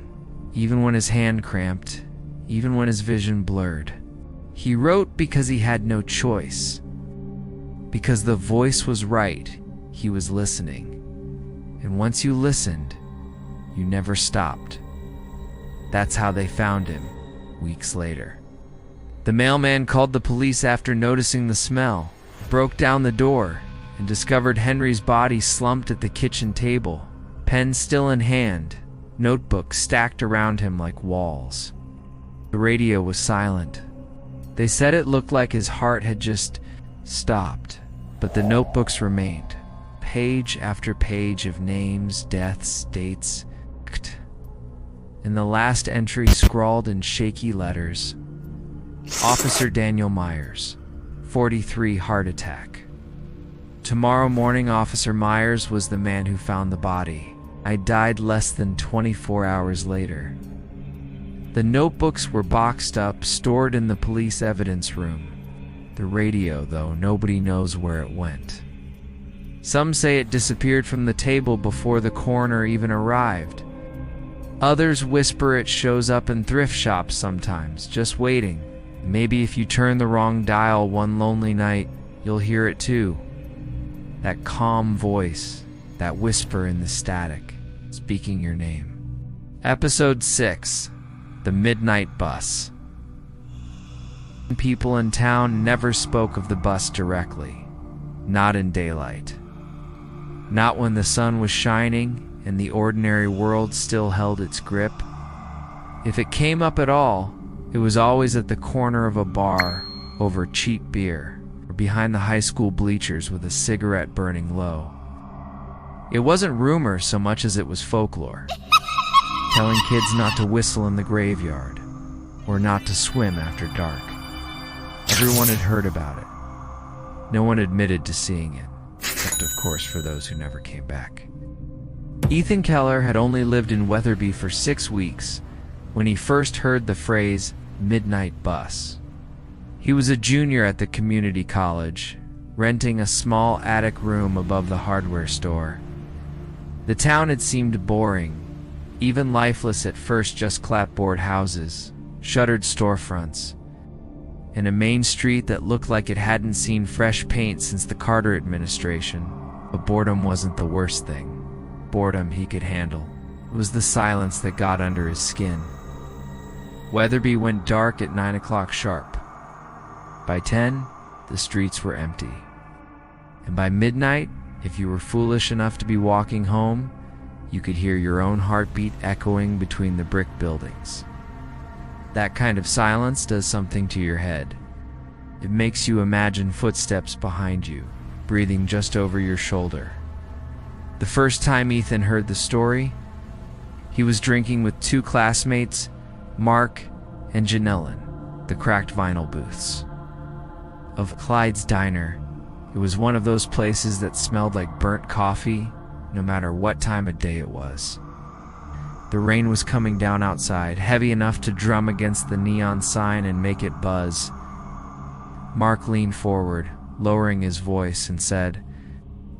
even when his hand cramped, even when his vision blurred. He wrote because he had no choice. Because the voice was right, he was listening. And once you listened, you never stopped. That's how they found him, weeks later. The mailman called the police after noticing the smell, broke down the door, and discovered Henry's body slumped at the kitchen table, pen still in hand, notebooks stacked around him like walls. The radio was silent. They said it looked like his heart had just stopped, but the notebooks remained, page after page of names, deaths, dates. In the last entry, scrawled in shaky letters, Officer Daniel Myers, 43, heart attack. Tomorrow morning, Officer Myers was the man who found the body. I died less than 24 hours later. The notebooks were boxed up, stored in the police evidence room. The radio, though, nobody knows where it went. Some say it disappeared from the table before the coroner even arrived. Others whisper it shows up in thrift shops sometimes, just waiting. Maybe if you turn the wrong dial one lonely night, you'll hear it too. That calm voice, that whisper in the static, speaking your name. Episode 6. The Midnight Bus. People in town never spoke of the bus directly. Not in daylight. Not when the sun was shining and the ordinary world still held its grip. If it came up at all, it was always at the corner of a bar, over cheap beer, or behind the high school bleachers with a cigarette burning low. It wasn't rumor so much as it was folklore, telling kids not to whistle in the graveyard, or not to swim after dark. Everyone had heard about it. No one admitted to seeing it, except of course for those who never came back. Ethan Keller had only lived in Weatherby for 6 weeks when he first heard the phrase midnight bus. He was a junior at the community college, renting a small attic room above the hardware store. The town had seemed boring, even lifeless at first, just clapboard houses, shuttered storefronts, and a main street that looked like it hadn't seen fresh paint since the Carter administration. But boredom wasn't the worst thing. Boredom he could handle. It was the silence that got under his skin. Weatherby went dark at 9 o'clock sharp. By 10, the streets were empty. And by midnight, if you were foolish enough to be walking home, you could hear your own heartbeat echoing between the brick buildings. That kind of silence does something to your head. It makes you imagine footsteps behind you, breathing just over your shoulder. The first time Ethan heard the story, he was drinking with two classmates, Mark and Janelle, the cracked vinyl booths of Clyde's Diner. It was one of those places that smelled like burnt coffee, no matter what time of day it was. The rain was coming down outside, heavy enough to drum against the neon sign and make it buzz. Mark leaned forward, lowering his voice, and said,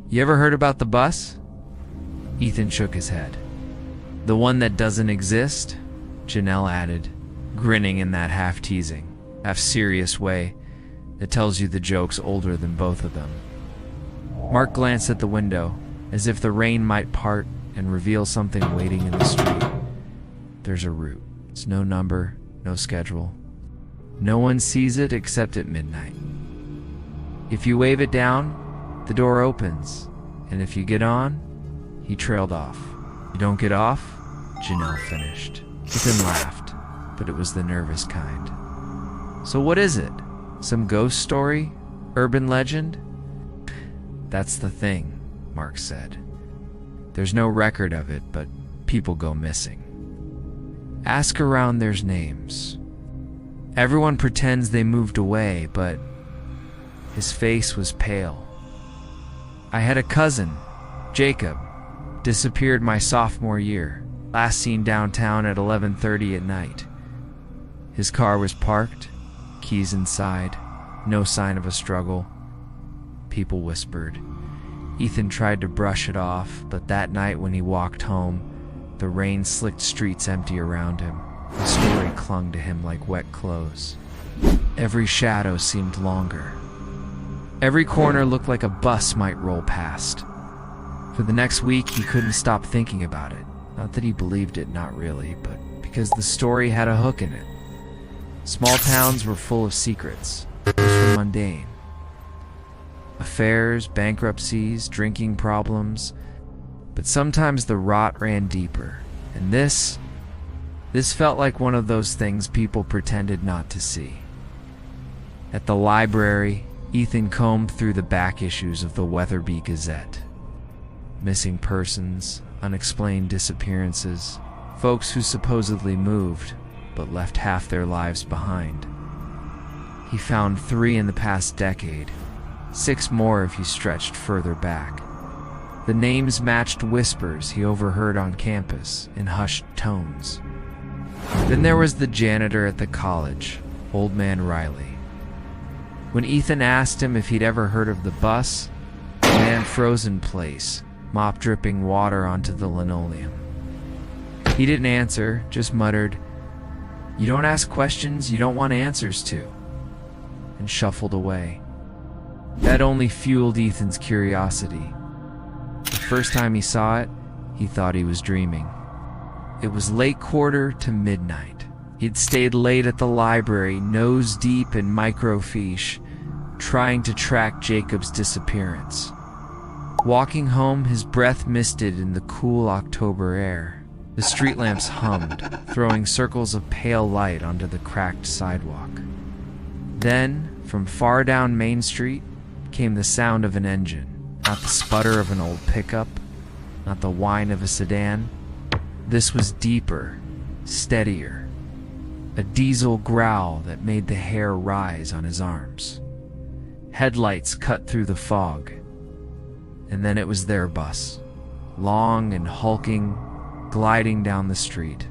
"You ever heard about the bus?" Ethan shook his head. "The one that doesn't exist?" Janelle added, grinning in that half-teasing, half-serious way that tells you the joke's older than both of them. Mark glanced at the window, as if the rain might part and reveal something waiting in the street. There's a route. It's no number, no schedule. No one sees it except at midnight. If you wave it down, the door opens, and if you get on, he trailed off. "You don't get off?" Janelle finished. Ethan laughed, but it was the nervous kind. "So what is it? Some ghost story? Urban legend?" "That's the thing," Mark said. "There's no record of it, but people go missing. Ask around, there's names. Everyone pretends they moved away, but..." His face was pale. "I had a cousin, Jacob, disappeared my sophomore year, last seen downtown at 11:30 at night. His car was parked, keys inside, no sign of a struggle." People whispered. Ethan tried to brush it off, but that night when he walked home, the rain-slicked streets empty around him. The story clung to him like wet clothes. Every shadow seemed longer. Every corner looked like a bus might roll past. For the next week, he couldn't stop thinking about it. Not that he believed it, not really, but because the story had a hook in it. Small towns were full of secrets. Most were mundane. Affairs, bankruptcies, drinking problems. But sometimes the rot ran deeper. And this felt like one of those things people pretended not to see. At the library, Ethan combed through the back issues of the Weatherby Gazette. Missing persons, unexplained disappearances, folks who supposedly moved, but left half their lives behind. He found 3 in the past decade, 6 more if you stretched further back. The names matched whispers he overheard on campus in hushed tones. Then there was the janitor at the college, Old Man Riley. When Ethan asked him if he'd ever heard of the bus, the man froze in place, mop dripping water onto the linoleum. He didn't answer, just muttered, "You don't ask questions you don't want answers to," and shuffled away. That only fueled Ethan's curiosity. The first time he saw it, he thought he was dreaming. It was late quarter to midnight. He'd stayed late at the library, nose deep in microfiche, trying to track Jacob's disappearance. Walking home, his breath misted in the cool October air. The street lamps hummed, throwing circles of pale light onto the cracked sidewalk. Then, from far down Main Street, came the sound of an engine. Not the sputter of an old pickup, not the whine of a sedan. This was deeper, steadier. A diesel growl that made the hair rise on his arms. Headlights cut through the fog. And then it was their bus, long and hulking, gliding down the street.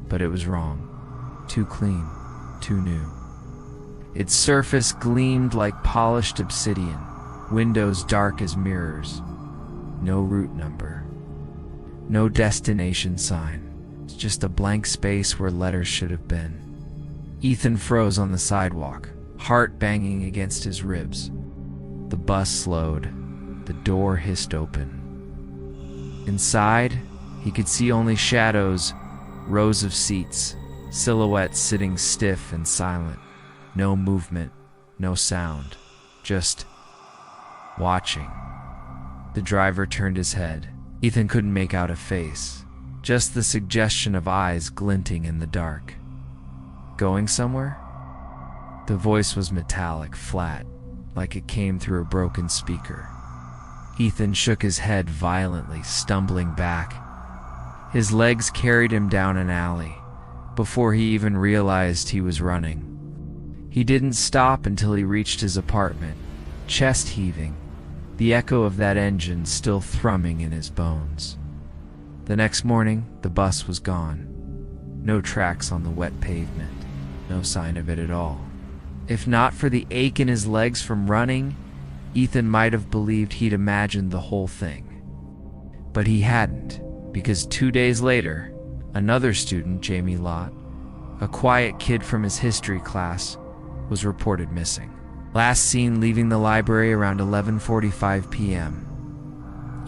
But it was wrong. Too clean, too new. Its surface gleamed like polished obsidian, windows dark as mirrors. No route number. No destination sign. It's just a blank space where letters should have been. Ethan froze on the sidewalk, heart banging against his ribs. The bus slowed. The door hissed open. Inside, he could see only shadows, rows of seats, silhouettes sitting stiff and silent. No movement, No sound. Just watching. The driver turned his head. Ethan couldn't make out a face. Just the suggestion of eyes glinting in the dark. Going somewhere? The voice was metallic, flat, like it came through a broken speaker. Ethan shook his head violently, stumbling back. His legs carried him down an alley before he even realized he was running. He didn't stop until he reached his apartment, chest heaving, the echo of that engine still thrumming in his bones. The next morning, the bus was gone. No tracks on the wet pavement. No sign of it at all. If not for the ache in his legs from running, Ethan might have believed he'd imagined the whole thing. But he hadn't, because 2 days later, another student, Jamie Lott, a quiet kid from his history class, was reported missing. Last seen leaving the library around 11:45 p.m.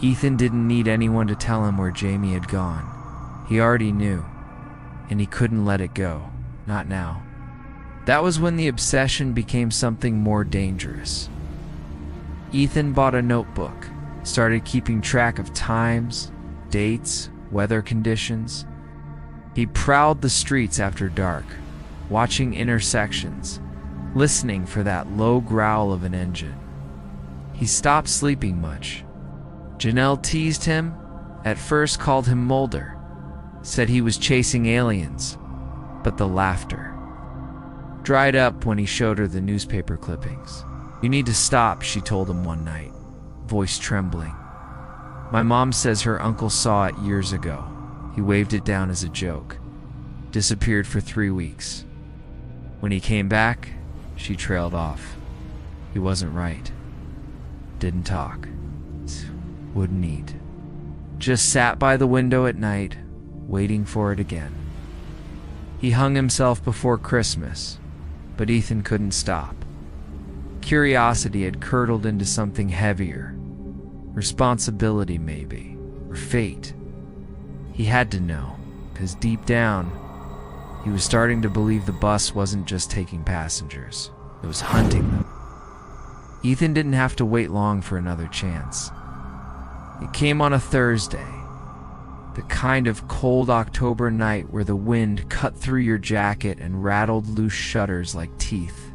Ethan didn't need anyone to tell him where Jamie had gone. He already knew, and he couldn't let it go. Not now. That was when the obsession became something more dangerous. Ethan bought a notebook, started keeping track of times, dates, weather conditions. He prowled the streets after dark, watching intersections, listening for that low growl of an engine. He stopped sleeping much. Janelle teased him, at first called him Mulder, said he was chasing aliens, but the laughter dried up when he showed her the newspaper clippings. "You need to stop," she told him one night, voice trembling. "My mom says her uncle saw it years ago." He waved it down as a joke. Disappeared for 3 weeks. When he came back, she trailed off. He wasn't right. Didn't talk. Wouldn't eat. Just sat by the window at night, waiting for it again. He hung himself before Christmas, but Ethan couldn't stop. Curiosity had curdled into something heavier. Responsibility, maybe, or fate. He had to know, because deep down, he was starting to believe the bus wasn't just taking passengers. It was hunting them. Ethan didn't have to wait long for another chance. It came on a Thursday, the kind of cold October night where the wind cut through your jacket and rattled loose shutters like teeth.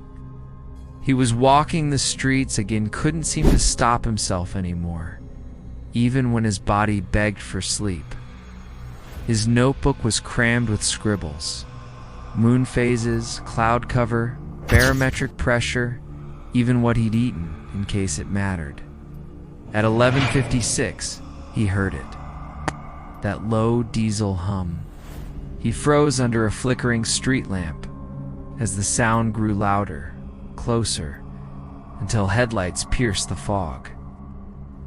He was walking the streets again, couldn't seem to stop himself anymore, even when his body begged for sleep. His notebook was crammed with scribbles. Moon phases, cloud cover, barometric pressure, even what he'd eaten, in case it mattered. At 11:56, he heard it. That low diesel hum. He froze under a flickering street lamp as the sound grew louder, closer, until headlights pierced the fog.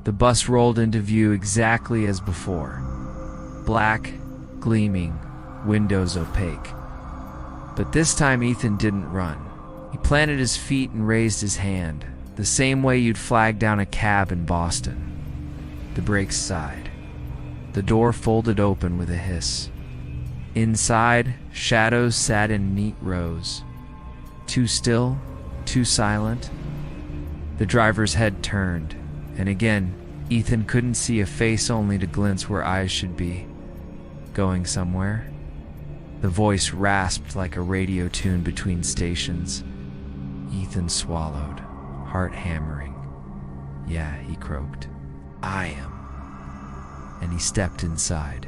The bus rolled into view exactly as before. Black, gleaming, windows opaque. But this time Ethan didn't run. He planted his feet and raised his hand, the same way you'd flag down a cab in Boston. The brakes sighed. The door folded open with a hiss. Inside, shadows sat in neat rows. Too still, too silent. The driver's head turned, and again, Ethan couldn't see a face, only to glimpse where eyes should be. Going somewhere? The voice rasped like a radio tune between stations. Ethan swallowed, heart hammering. "Yeah," he croaked. "I am." And he stepped inside.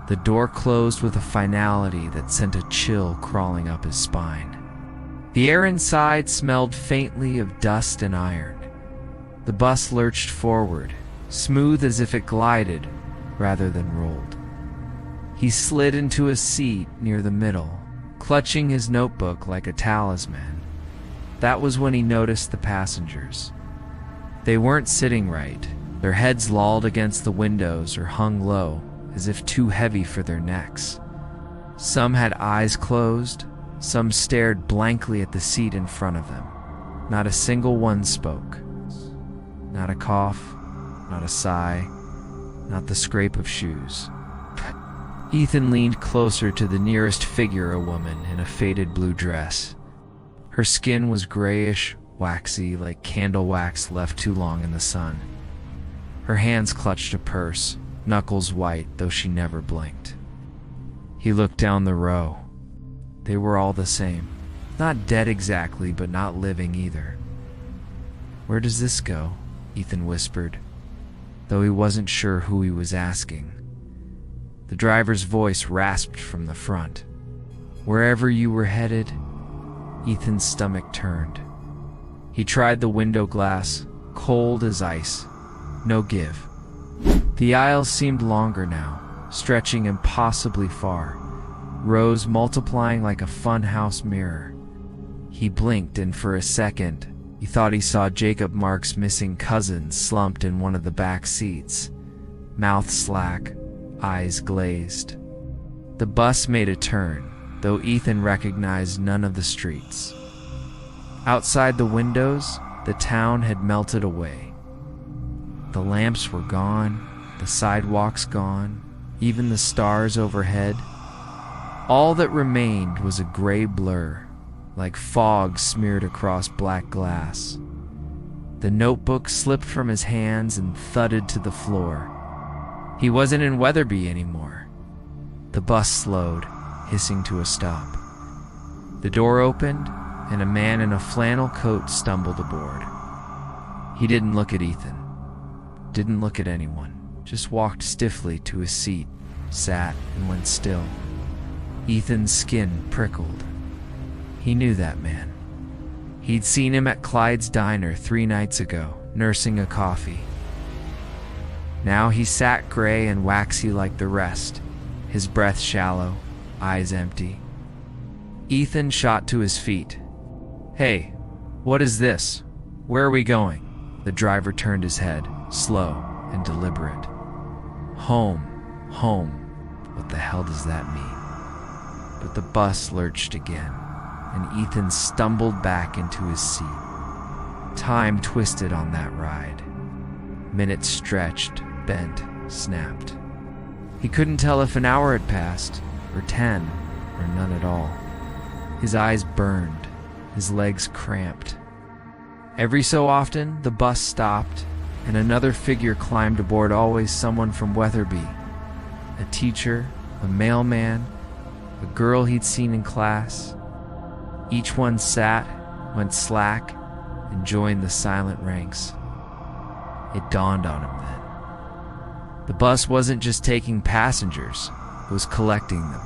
The door closed with a finality that sent a chill crawling up his spine. The air inside smelled faintly of dust and iron. The bus lurched forward, smooth as if it glided rather than rolled. He slid into a seat near the middle, clutching his notebook like a talisman. That was when he noticed the passengers. They weren't sitting right. Their heads lolled against the windows or hung low, as if too heavy for their necks. Some had eyes closed, some stared blankly at the seat in front of them. Not a single one spoke. Not a cough, not a sigh, not the scrape of shoes. Ethan leaned closer to the nearest figure, a woman in a faded blue dress. Her skin was grayish, waxy, like candle wax left too long in the sun. Her hands clutched a purse, knuckles white, though she never blinked. He looked down the row. They were all the same. Not dead exactly, but not living either. "Where does this go?" Ethan whispered, though he wasn't sure who he was asking. The driver's voice rasped from the front. "Wherever you were headed." Ethan's stomach turned. He tried the window glass, cold as ice. No give. The aisles seemed longer now, stretching impossibly far, rows multiplying like a funhouse mirror. He blinked, and for a second, he thought he saw Jacob Mark's missing cousin slumped in one of the back seats, mouth slack, eyes glazed. The bus made a turn, though Ethan recognized none of the streets. Outside the windows, the town had melted away. The lamps were gone, the sidewalks gone, even the stars overhead. All that remained was a gray blur, like fog smeared across black glass. The notebook slipped from his hands and thudded to the floor. He wasn't in Weatherby anymore. The bus slowed, hissing to a stop. The door opened, and a man in a flannel coat stumbled aboard. He didn't look at Ethan, didn't look at anyone, just walked stiffly to his seat, sat, and went still. Ethan's skin prickled. He knew that man. He'd seen him at Clyde's diner 3 nights ago, nursing a coffee. Now he sat gray and waxy like the rest, his breath shallow, eyes empty. Ethan shot to his feet. "Hey, what is this? Where are we going?" The driver turned his head, slow and deliberate. "Home, home. What the hell does that mean?" But the bus lurched again, and Ethan stumbled back into his seat. Time twisted on that ride. Minutes stretched, bent, snapped. He couldn't tell if an hour had passed, or 10, or none at all. His eyes burned, his legs cramped. Every so often, the bus stopped, and another figure climbed aboard, always someone from Weatherby. A teacher, a mailman, a girl he'd seen in class. Each one sat, went slack, and joined the silent ranks. It dawned on him then. The bus wasn't just taking passengers, it was collecting them.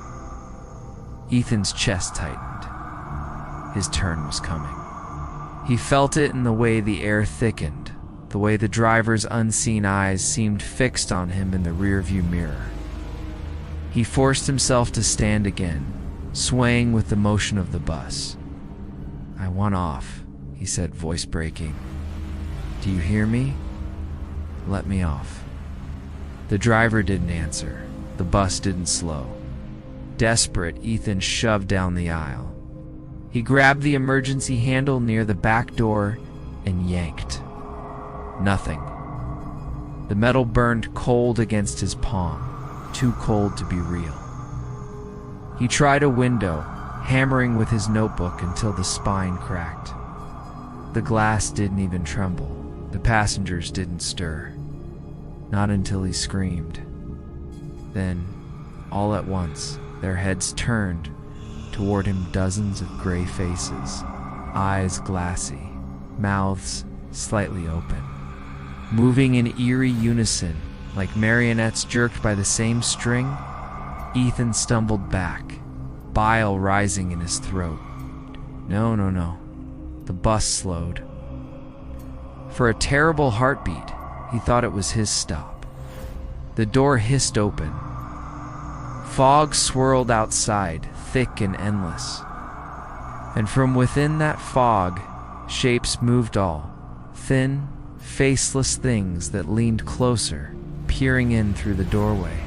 Ethan's chest tightened. His turn was coming. He felt it in the way the air thickened, the way the driver's unseen eyes seemed fixed on him in the rearview mirror. He forced himself to stand again, swaying with the motion of the bus. "I want off," he said, voice breaking. "Do you hear me? Let me off." The driver didn't answer. The bus didn't slow. Desperate, Ethan shoved down the aisle. He grabbed the emergency handle near the back door and yanked. Nothing. The metal burned cold against his palm, too cold to be real. He tried a window, hammering with his notebook until the spine cracked. The glass didn't even tremble. The passengers didn't stir. Not until he screamed. Then, all at once, their heads turned toward him, dozens of gray faces, eyes glassy, mouths slightly open, moving in eerie unison like marionettes jerked by the same string. Ethan stumbled back, bile rising in his throat. No. The bus slowed. For a terrible heartbeat, he thought it was his stop. The door hissed open. Fog swirled outside, thick and endless. And from within that fog, shapes moved, all thin, faceless things that leaned closer, peering in through the doorway.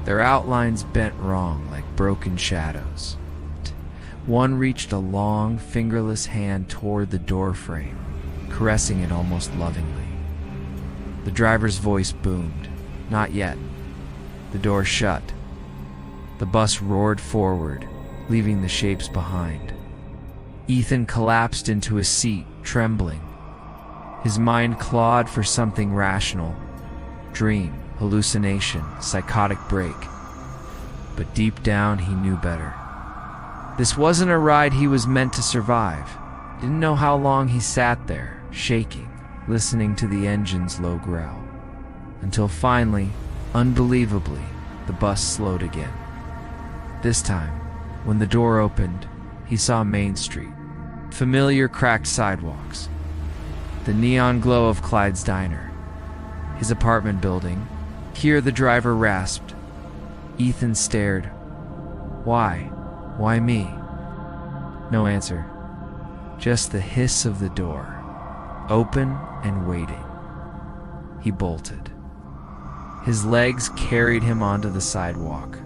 Their outlines bent wrong like broken shadows. One reached a long, fingerless hand toward the door frame, caressing it almost lovingly. The driver's voice boomed. Not yet. The door shut. The bus roared forward, leaving the shapes behind. Ethan collapsed into his seat, trembling. His mind clawed for something rational. Dream, hallucination, psychotic break. But deep down, he knew better. This wasn't a ride he was meant to survive. Didn't know how long he sat there, shaking, listening to the engine's low growl. Until finally, unbelievably, the bus slowed again. This time, when the door opened, he saw Main Street. Familiar cracked sidewalks. The neon glow of Clyde's diner. His apartment building. Here the driver rasped. Ethan stared. Why? Why me? No answer. Just the hiss of the door. Open and waiting. He bolted. His legs carried him onto the sidewalk.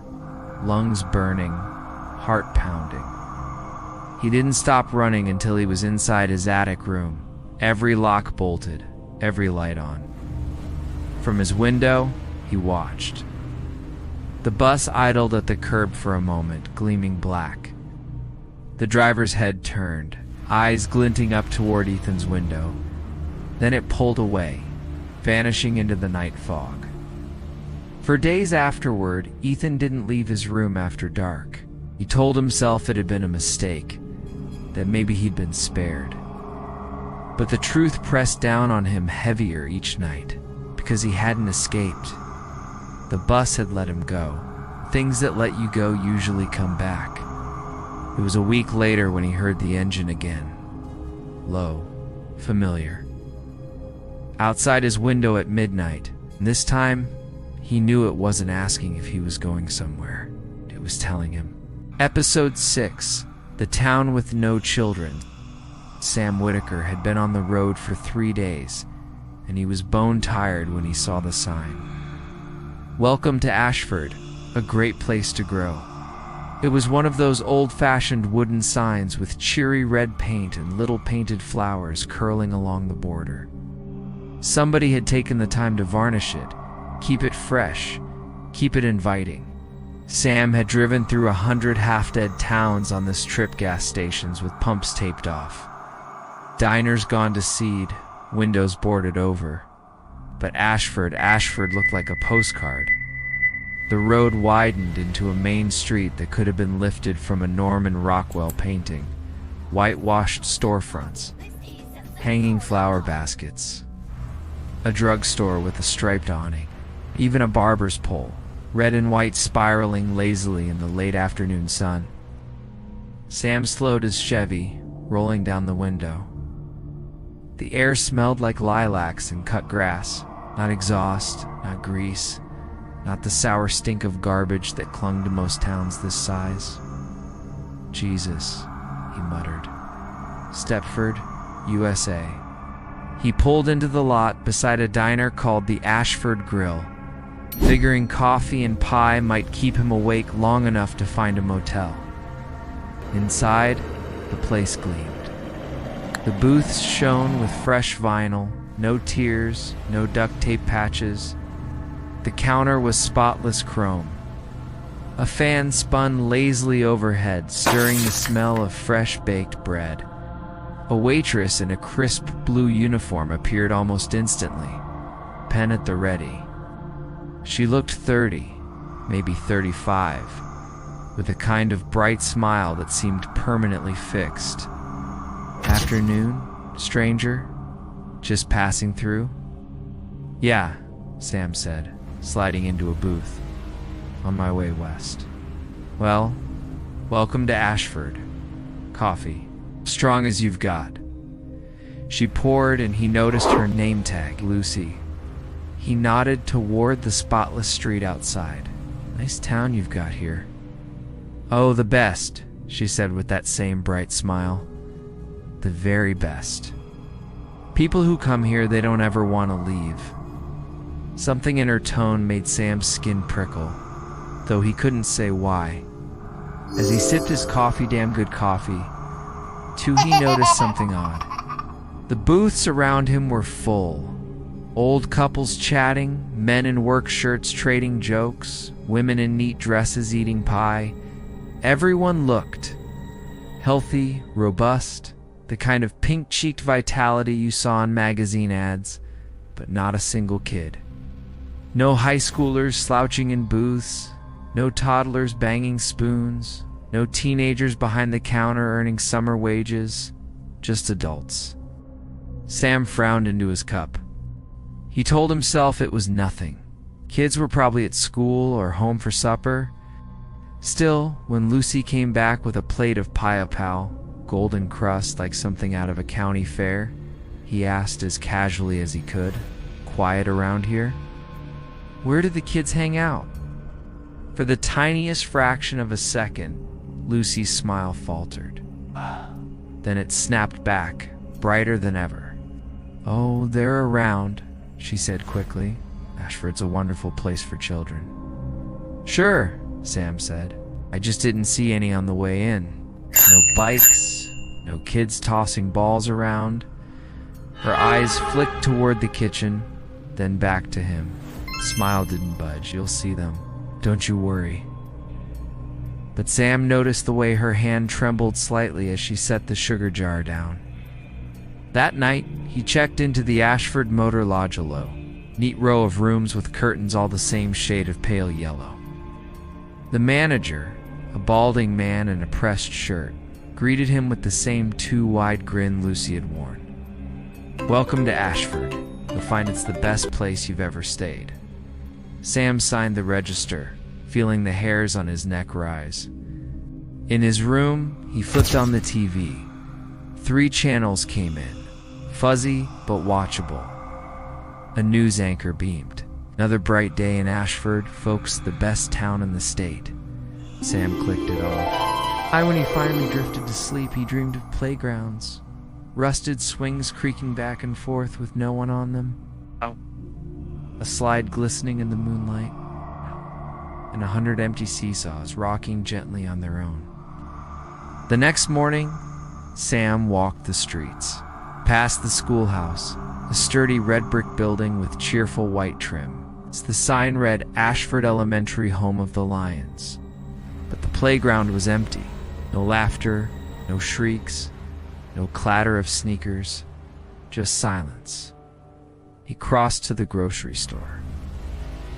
Lungs burning. Heart pounding. He didn't stop running until he was inside his attic room. Every lock bolted. Every light on. From his window, he watched. The bus idled at the curb for a moment, gleaming black. The driver's head turned, eyes glinting up toward Ethan's window. Then it pulled away, vanishing into the night fog. For days afterward, Ethan didn't leave his room after dark. He told himself it had been a mistake, that maybe he'd been spared. But the truth pressed down on him heavier each night, because he hadn't escaped. The bus had let him go. Things that let you go usually come back. It was a week later when he heard the engine again. Low, familiar. Outside his window at midnight, and this time, he knew it wasn't asking if he was going somewhere. It was telling him. Episode 6, The Town with No Children. Sam Whitaker had been on the road for 3 days, and he was bone-tired when he saw the sign. Welcome to Ashford, a great place to grow. It was one of those old-fashioned wooden signs with cheery red paint and little painted flowers curling along the border. Somebody had taken the time to varnish it, keep it fresh, keep it inviting. Sam had driven through 100 half-dead towns on this trip, gas stations with pumps taped off. Diners gone to seed, windows boarded over. But Ashford looked like a postcard. The road widened into a main street that could have been lifted from a Norman Rockwell painting. Whitewashed storefronts, hanging flower baskets, a drugstore with a striped awning, even a barber's pole, red and white spiraling lazily in the late afternoon sun. Sam slowed his Chevy, rolling down the window. The air smelled like lilacs and cut grass, not exhaust, not grease, not the sour stink of garbage that clung to most towns this size. Jesus, he muttered. Stepford, USA. He pulled into the lot beside a diner called the Ashford Grill, figuring coffee and pie might keep him awake long enough to find a motel. Inside, the place gleamed. The booths shone with fresh vinyl, no tears, no duct tape patches. The counter was spotless chrome. A fan spun lazily overhead, stirring the smell of fresh baked bread. A waitress in a crisp blue uniform appeared almost instantly, pen at the ready. She looked 30, maybe 35, with a kind of bright smile that seemed permanently fixed. Afternoon, stranger? Just passing through? Yeah, Sam said, sliding into a booth. On my way west. Well, welcome to Ashford. Coffee. Strong as you've got. She poured and he noticed her name tag, Lucy. He nodded toward the spotless street outside. Nice town you've got here. Oh, the best, she said with that same bright smile. The very best. People who come here, they don't ever want to leave. Something in her tone made Sam's skin prickle, though he couldn't say why. As he sipped his coffee, damn good coffee, too, he noticed something odd. The booths around him were full. Old couples chatting, men in work shirts trading jokes, women in neat dresses eating pie. Everyone looked Healthy, robust, the kind of pink-cheeked vitality you saw in magazine ads, but not a single kid. No high schoolers slouching in booths, no toddlers banging spoons, no teenagers behind the counter earning summer wages, just adults. Sam frowned into his cup. He told himself it was nothing. Kids were probably at school or home for supper. Still, when Lucy came back with a plate of pie-a-pow, golden crust like something out of a county fair, he asked as casually as he could, "Quiet around here?" Where did the kids hang out? For the tiniest fraction of a second, Lucy's smile faltered. Then it snapped back, brighter than ever. "Oh, they're around," she said quickly. "Ashford's a wonderful place for children." "Sure," Sam said. "I just didn't see any on the way in. No bikes, no kids tossing balls around." Her eyes flicked toward the kitchen, then back to him. Smile didn't budge. "You'll see them. Don't you worry." But Sam noticed the way her hand trembled slightly as she set the sugar jar down. That night, he checked into the Ashford Motor Lodge alone. Neat row of rooms with curtains all the same shade of pale yellow. The manager, a balding man in a pressed shirt, greeted him with the same too-wide grin Lucy had worn. "Welcome to Ashford. You'll find it's the best place you've ever stayed." Sam signed the register, feeling the hairs on his neck rise. In his room, he flipped on the TV. 3 channels came in, fuzzy but watchable. A news anchor beamed. "Another bright day in Ashford, folks, the best town in the state." Sam clicked it off. When he finally drifted to sleep, he dreamed of playgrounds, rusted swings creaking back and forth with no one on them, a slide glistening in the moonlight, and 100 empty seesaws rocking gently on their own. The next morning, Sam walked the streets, past the schoolhouse, a sturdy red brick building with cheerful white trim. The sign read Ashford Elementary, home of the Lions. But the playground was empty. No laughter, no shrieks, no clatter of sneakers, just silence. He crossed to the grocery store.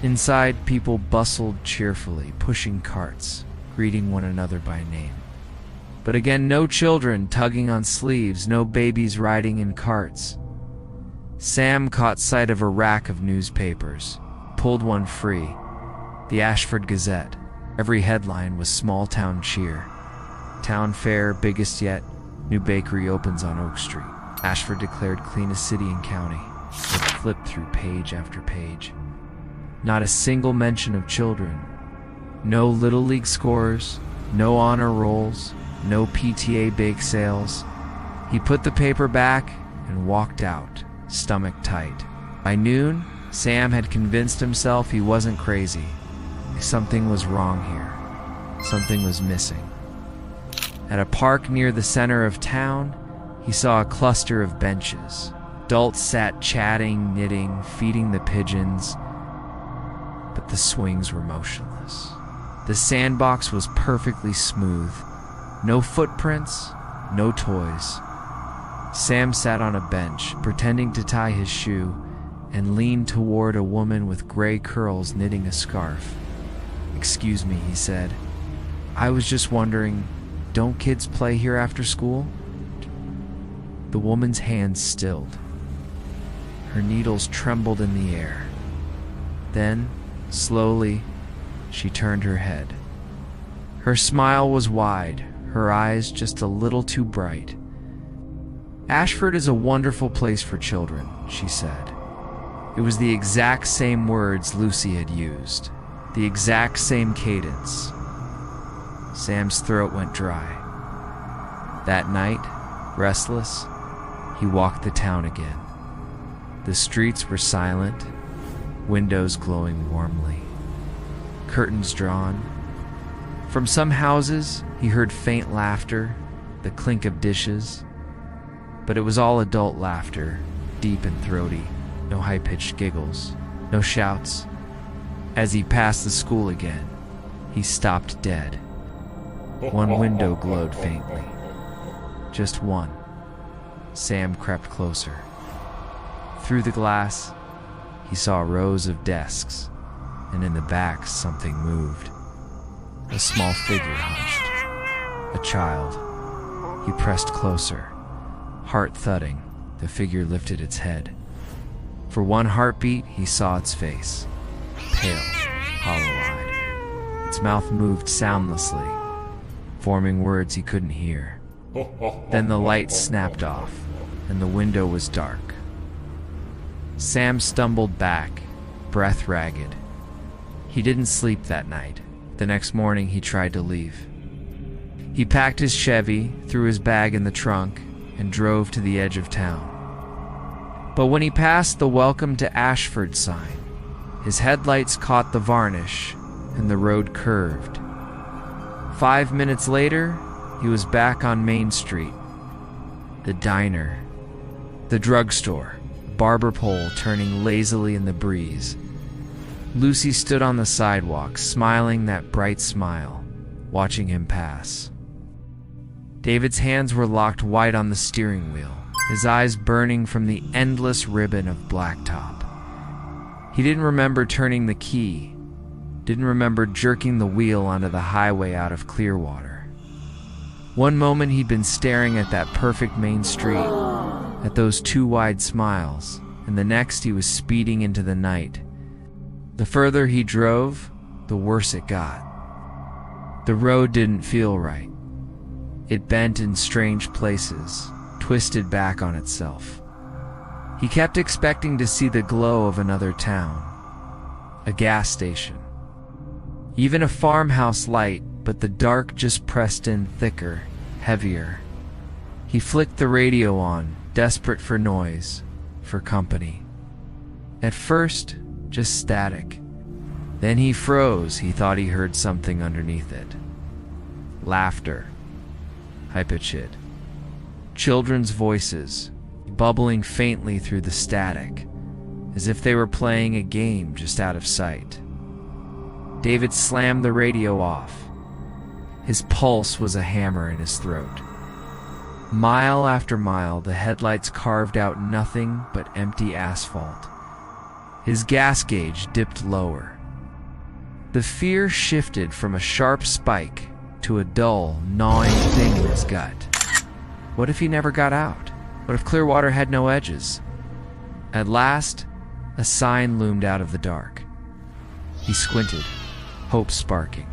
Inside, people bustled cheerfully, pushing carts, greeting one another by name. But again, no children tugging on sleeves, no babies riding in carts. Sam caught sight of a rack of newspapers, pulled one free, the Ashford Gazette. Every headline was small-town cheer. Town fair, biggest yet, new bakery opens on Oak Street. Ashford declared cleanest city in county. It flipped through page after page. Not a single mention of children. No Little League scores, no honor rolls, no PTA bake sales. He put the paper back and walked out, stomach tight. By noon, Sam had convinced himself he wasn't crazy. Something was wrong here. Something was missing. At a park near the center of town, he saw a cluster of benches. Adults sat chatting, knitting, feeding the pigeons, but the swings were motionless. The sandbox was perfectly smooth. No footprints, no toys. Sam sat on a bench, pretending to tie his shoe, and leaned toward a woman with gray curls knitting a scarf. "Excuse me," he said. "I was just wondering, don't kids play here after school?" The woman's hands stilled. Her needles trembled in the air. Then, slowly, she turned her head. Her smile was wide, her eyes just a little too bright. "Ashford is a wonderful place for children," she said. It was the exact same words Lucy had used, the exact same cadence. Sam's throat went dry. That night, restless, he walked the town again. The streets were silent, windows glowing warmly, curtains drawn. From some houses, he heard faint laughter, the clink of dishes, but it was all adult laughter, deep and throaty, no high-pitched giggles, no shouts. As he passed the school again, he stopped dead. One window glowed faintly. Just one. Sam crept closer. Through the glass, he saw rows of desks, and in the back something moved. A small figure hunched. A child. He pressed closer. Heart thudding, the figure lifted its head. For one heartbeat, he saw its face. Pale, hollow-eyed. Its mouth moved soundlessly, forming words he couldn't hear. Then the light snapped off, and the window was dark. Sam stumbled back, breath ragged. He didn't sleep that night. The next morning, he tried to leave. He packed his Chevy, threw his bag in the trunk, and drove to the edge of town. But when he passed the Welcome to Ashford sign, his headlights caught the varnish, and the road curved. 5 minutes later, he was back on Main Street. The diner, the drugstore, barber pole turning lazily in the breeze. Lucy stood on the sidewalk, smiling that bright smile, watching him pass. David's hands were locked wide on the steering wheel, his eyes burning from the endless ribbon of blacktop. He didn't remember turning the key, didn't remember jerking the wheel onto the highway out of Clearwater. One moment he'd been staring at that perfect main street, at those two wide smiles, and the next he was speeding into the night. The further he drove, the worse it got. The road didn't feel right. It bent in strange places, twisted back on itself. He kept expecting to see the glow of another town, a gas station, even a farmhouse light, but the dark just pressed in thicker, heavier. He flicked the radio on, desperate for noise, for company. At first, just static. Then he froze. He thought he heard something underneath it. Laughter. High-pitched. Children's voices, bubbling faintly through the static, as if they were playing a game just out of sight. David slammed the radio off. His pulse was a hammer in his throat. Mile after mile, the headlights carved out nothing but empty asphalt. His gas gauge dipped lower. The fear shifted from a sharp spike to a dull, gnawing thing in his gut. What if he never got out? What if Clearwater had no edges? At last, a sign loomed out of the dark. He squinted, hope sparking.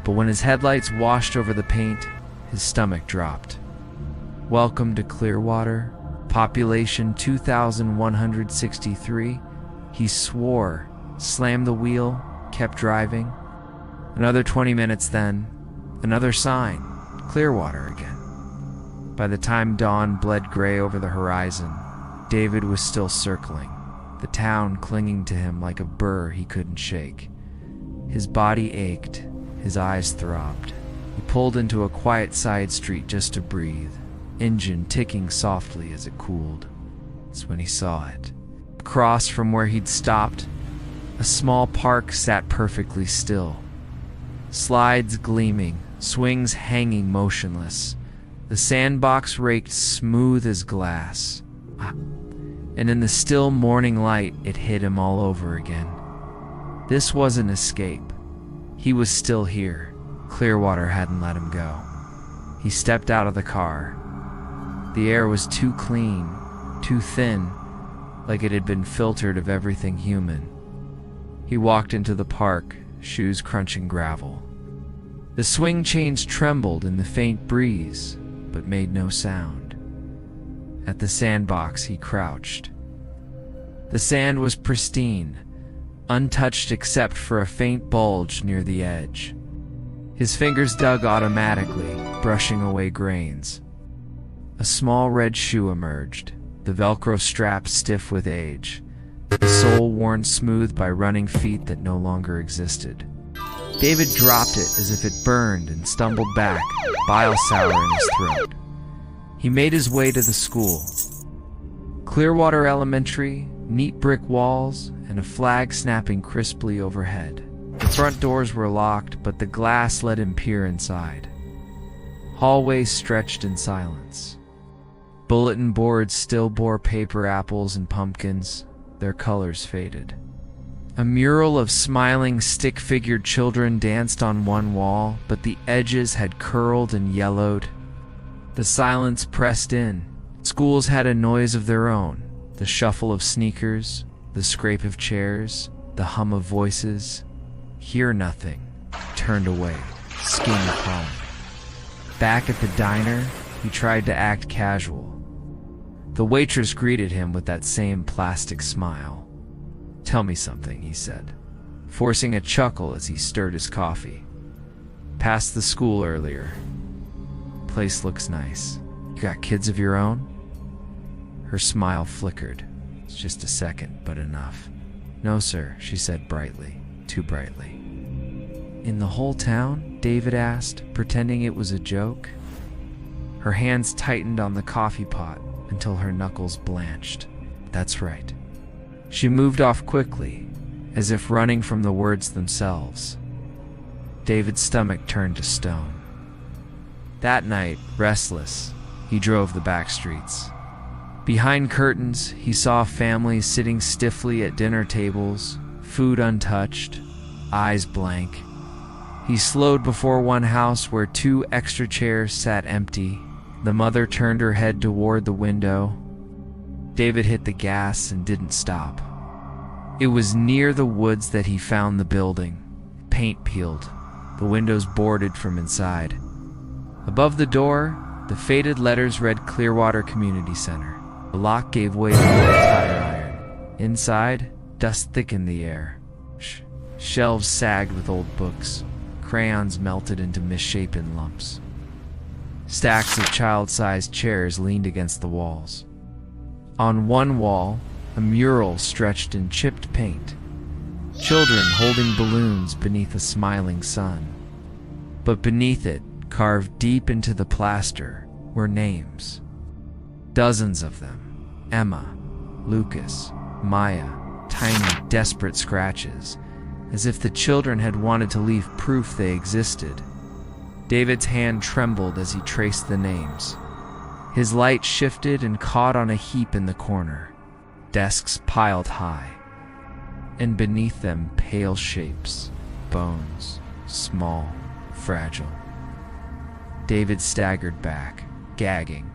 But when his headlights washed over the paint, his stomach dropped. Welcome to Clearwater, population 2,163. He swore, slammed the wheel, kept driving. Another 20 minutes then, another sign, Clearwater again. By the time dawn bled gray over the horizon, David was still circling, the town clinging to him like a burr he couldn't shake. His body ached, his eyes throbbed. He pulled into a quiet side street just to breathe, engine ticking softly as it cooled. That's when he saw it. Across from where he'd stopped, a small park sat perfectly still. Slides gleaming, swings hanging motionless. The sandbox raked smooth as glass. And in the still morning light, it hit him all over again. This wasn't escape. He was still here. Clearwater hadn't let him go. He stepped out of the car. The air was too clean, too thin, like it had been filtered of everything human. He walked into the park, shoes crunching gravel. The swing chains trembled in the faint breeze, but made no sound. At the sandbox, he crouched. The sand was pristine, untouched except for a faint bulge near the edge. His fingers dug automatically, brushing away grains. A small red shoe emerged, the Velcro strap stiff with age, the sole worn smooth by running feet that no longer existed. David dropped it as if it burned and stumbled back, bile sour in his throat. He made his way to the school. Clearwater Elementary, neat brick walls, and a flag snapping crisply overhead. The front doors were locked, but the glass let him peer inside. Hallways stretched in silence. Bulletin boards still bore paper apples and pumpkins, their colors faded. A mural of smiling stick-figured children danced on one wall, but the edges had curled and yellowed. The silence pressed in. Schools had a noise of their own, the shuffle of sneakers, the scrape of chairs, the hum of voices. Hear nothing. Turned away, skimmed home. Back at the diner, he tried to act casual. The waitress greeted him with that same plastic smile. "Tell me something," he said, forcing a chuckle as he stirred his coffee. "Passed the school earlier. Place looks nice. You got kids of your own?" Her smile flickered. "It's just a second, but enough." "No, sir," she said brightly, too brightly. "In the whole town?" David asked, pretending it was a joke. Her hands tightened on the coffee pot until her knuckles blanched. "That's right." She moved off quickly, as if running from the words themselves. David's stomach turned to stone. That night, restless, he drove the back streets. Behind curtains, he saw families sitting stiffly at dinner tables, food untouched, eyes blank. He slowed before one house where 2 extra chairs sat empty. The mother turned her head toward the window. David hit the gas and didn't stop. It was near the woods that he found the building, paint peeled, the windows boarded from inside. Above the door, the faded letters read Clearwater Community Center. The lock gave way to the tire iron. Inside, dust thickened the air. Shelves sagged with old books. Crayons melted into misshapen lumps. Stacks of child-sized chairs leaned against the walls. On one wall, a mural stretched in chipped paint. Children holding balloons beneath a smiling sun. But beneath it, carved deep into the plaster, were names. Dozens of them. Emma, Lucas, Maya, tiny, desperate scratches, as if the children had wanted to leave proof they existed. David's hand trembled as he traced the names. His light shifted and caught on a heap in the corner. Desks piled high, and beneath them pale shapes, bones, small, fragile. David staggered back, gagging.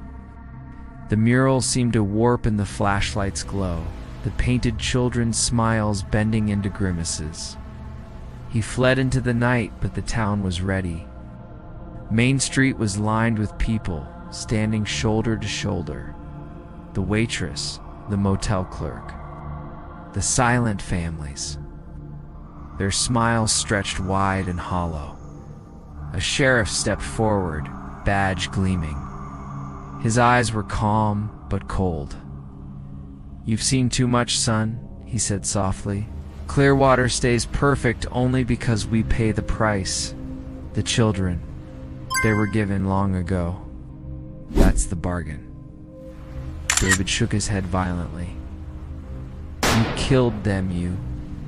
The mural seemed to warp in the flashlight's glow, the painted children's smiles bending into grimaces. He fled into the night, but the town was ready. Main Street was lined with people, standing shoulder to shoulder. The waitress, the motel clerk, the silent families. Their smiles stretched wide and hollow. A sheriff stepped forward, badge gleaming. His eyes were calm but cold. "You've seen too much, son," he said softly. "Clearwater stays perfect only because we pay the price. The children, they were given long ago. That's the bargain." David shook his head violently. "You killed them, you,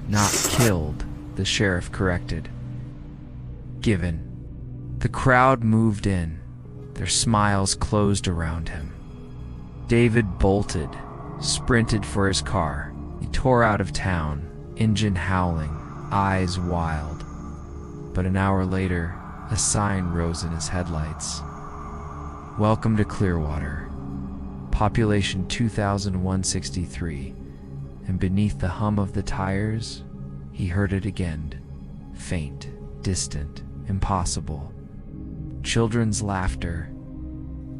not killed," the sheriff corrected. "Given." The crowd moved in, their smiles closed around him. David bolted, sprinted for his car. He tore out of town, engine howling, eyes wild. But an hour later, a sign rose in his headlights. "Welcome to Clearwater. Population 2,163. And beneath the hum of the tires, he heard it again. Faint, distant, impossible. Children's laughter.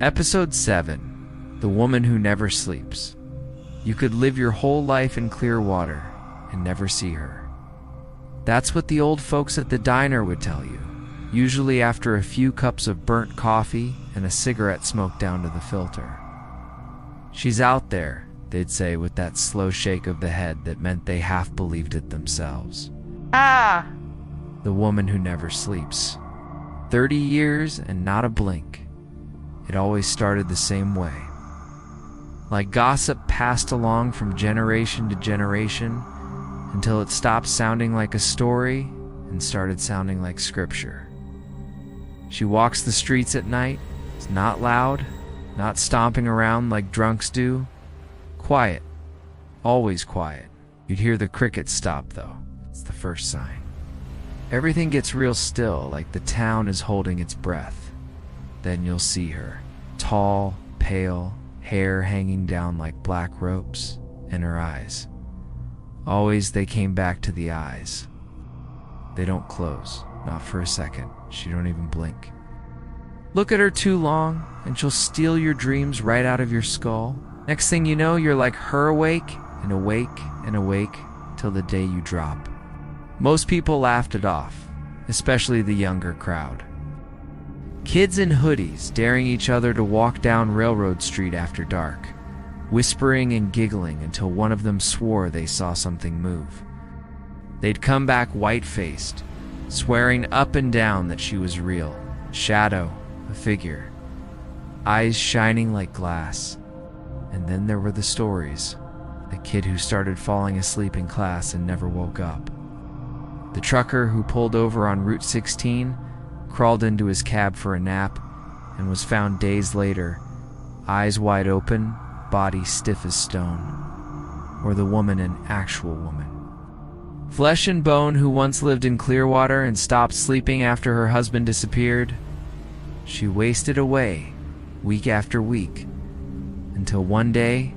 Episode 7. The Woman Who Never Sleeps. You could live your whole life in Clearwater and never see her. That's what the old folks at the diner would tell you, usually after a few cups of burnt coffee and a cigarette smoked down to the filter. "She's out there," they'd say with that slow shake of the head that meant they half believed it themselves. Ah! The woman who never sleeps. 30 years and not a blink. It always started the same way. Like gossip passed along from generation to generation until it stopped sounding like a story and started sounding like scripture. She walks the streets at night, It's not loud, not stomping around like drunks do. Quiet. Always quiet. You'd hear the crickets stop, though. It's the first sign. Everything gets real still, like the town is holding its breath. Then you'll see her. Tall, pale, hair hanging down like black ropes, and her eyes. Always they came back to the eyes. They don't close, not for a second. She don't even blink. Look at her too long, and she'll steal your dreams right out of your skull. Next thing you know, you're like her awake, and awake, and awake, till the day you drop. Most people laughed it off, especially the younger crowd. Kids in hoodies daring each other to walk down Railroad Street after dark, whispering and giggling until one of them swore they saw something move. They'd come back white-faced, swearing up and down that she was real. Shadow, a figure, eyes shining like glass. And then there were the stories. The kid who started falling asleep in class and never woke up. The trucker who pulled over on Route 16, crawled into his cab for a nap, and was found days later, eyes wide open, body stiff as stone. Or the woman, an actual woman. Flesh and bone who once lived in Clearwater and stopped sleeping after her husband disappeared. She wasted away, week after week, until one day,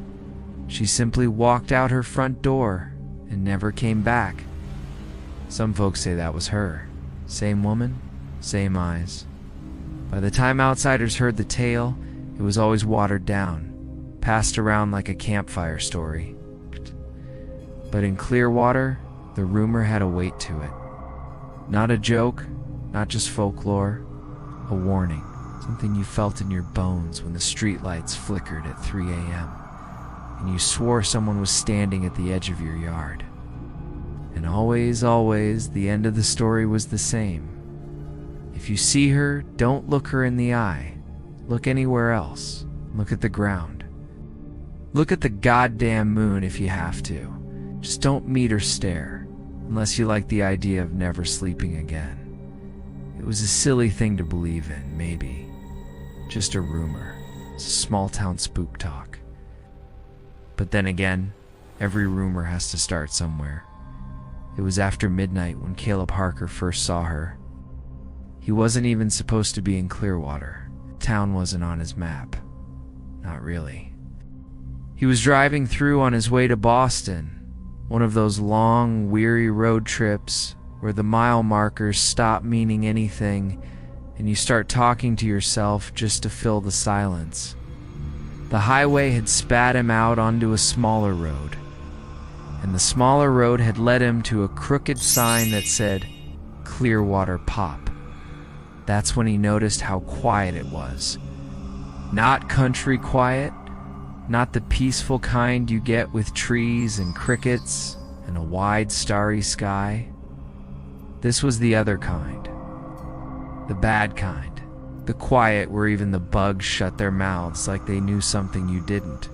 she simply walked out her front door and never came back. Some folks say that was her. Same woman, same eyes. By the time outsiders heard the tale, it was always watered down, passed around like a campfire story. But in Clearwater, the rumor had a weight to it. Not a joke, not just folklore, a warning. Something you felt in your bones when the streetlights flickered at 3 a.m. and you swore someone was standing at the edge of your yard. And always, always, the end of the story was the same. If you see her, don't look her in the eye. Look anywhere else. Look at the ground. Look at the goddamn moon if you have to. Just don't meet or stare, unless you like the idea of never sleeping again. It was a silly thing to believe in, maybe. Just a rumor. It's a small-town spook talk. But then again, every rumor has to start somewhere. It was after midnight when Caleb Harker first saw her. He wasn't even supposed to be in Clearwater. The town wasn't on his map. Not really. He was driving through on his way to Boston, one of those long, weary road trips where the mile markers stop meaning anything and you start talking to yourself just to fill the silence. The highway had spat him out onto a smaller road, and the smaller road had led him to a crooked sign that said, Clearwater Pop. That's when he noticed how quiet it was. Not country quiet, not the peaceful kind you get with trees and crickets and a wide starry sky. This was the other kind. The bad kind. The quiet where even the bugs shut their mouths like they knew something you didn't.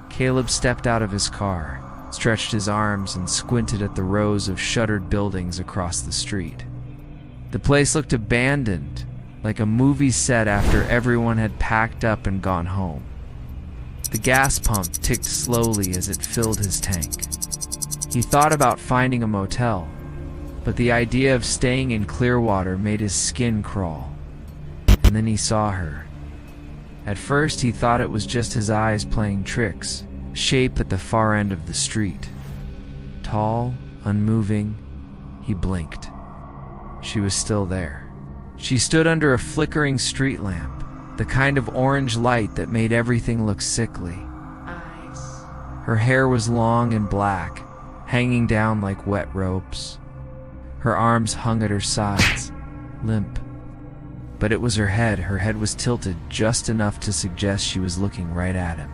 Caleb stepped out of his car, stretched his arms, and squinted at the rows of shuttered buildings across the street. The place looked abandoned, like a movie set after everyone had packed up and gone home. The gas pump ticked slowly as it filled his tank. He thought about finding a motel, but the idea of staying in Clearwater made his skin crawl. And then he saw her. At first he thought it was just his eyes playing tricks, a shape at the far end of the street. Tall, unmoving, he blinked. She was still there. She stood under a flickering street lamp, the kind of orange light that made everything look sickly. Eyes. Her hair was long and black, hanging down like wet ropes. Her arms hung at her sides, limp. But it was her head. Her head was tilted just enough to suggest she was looking right at him.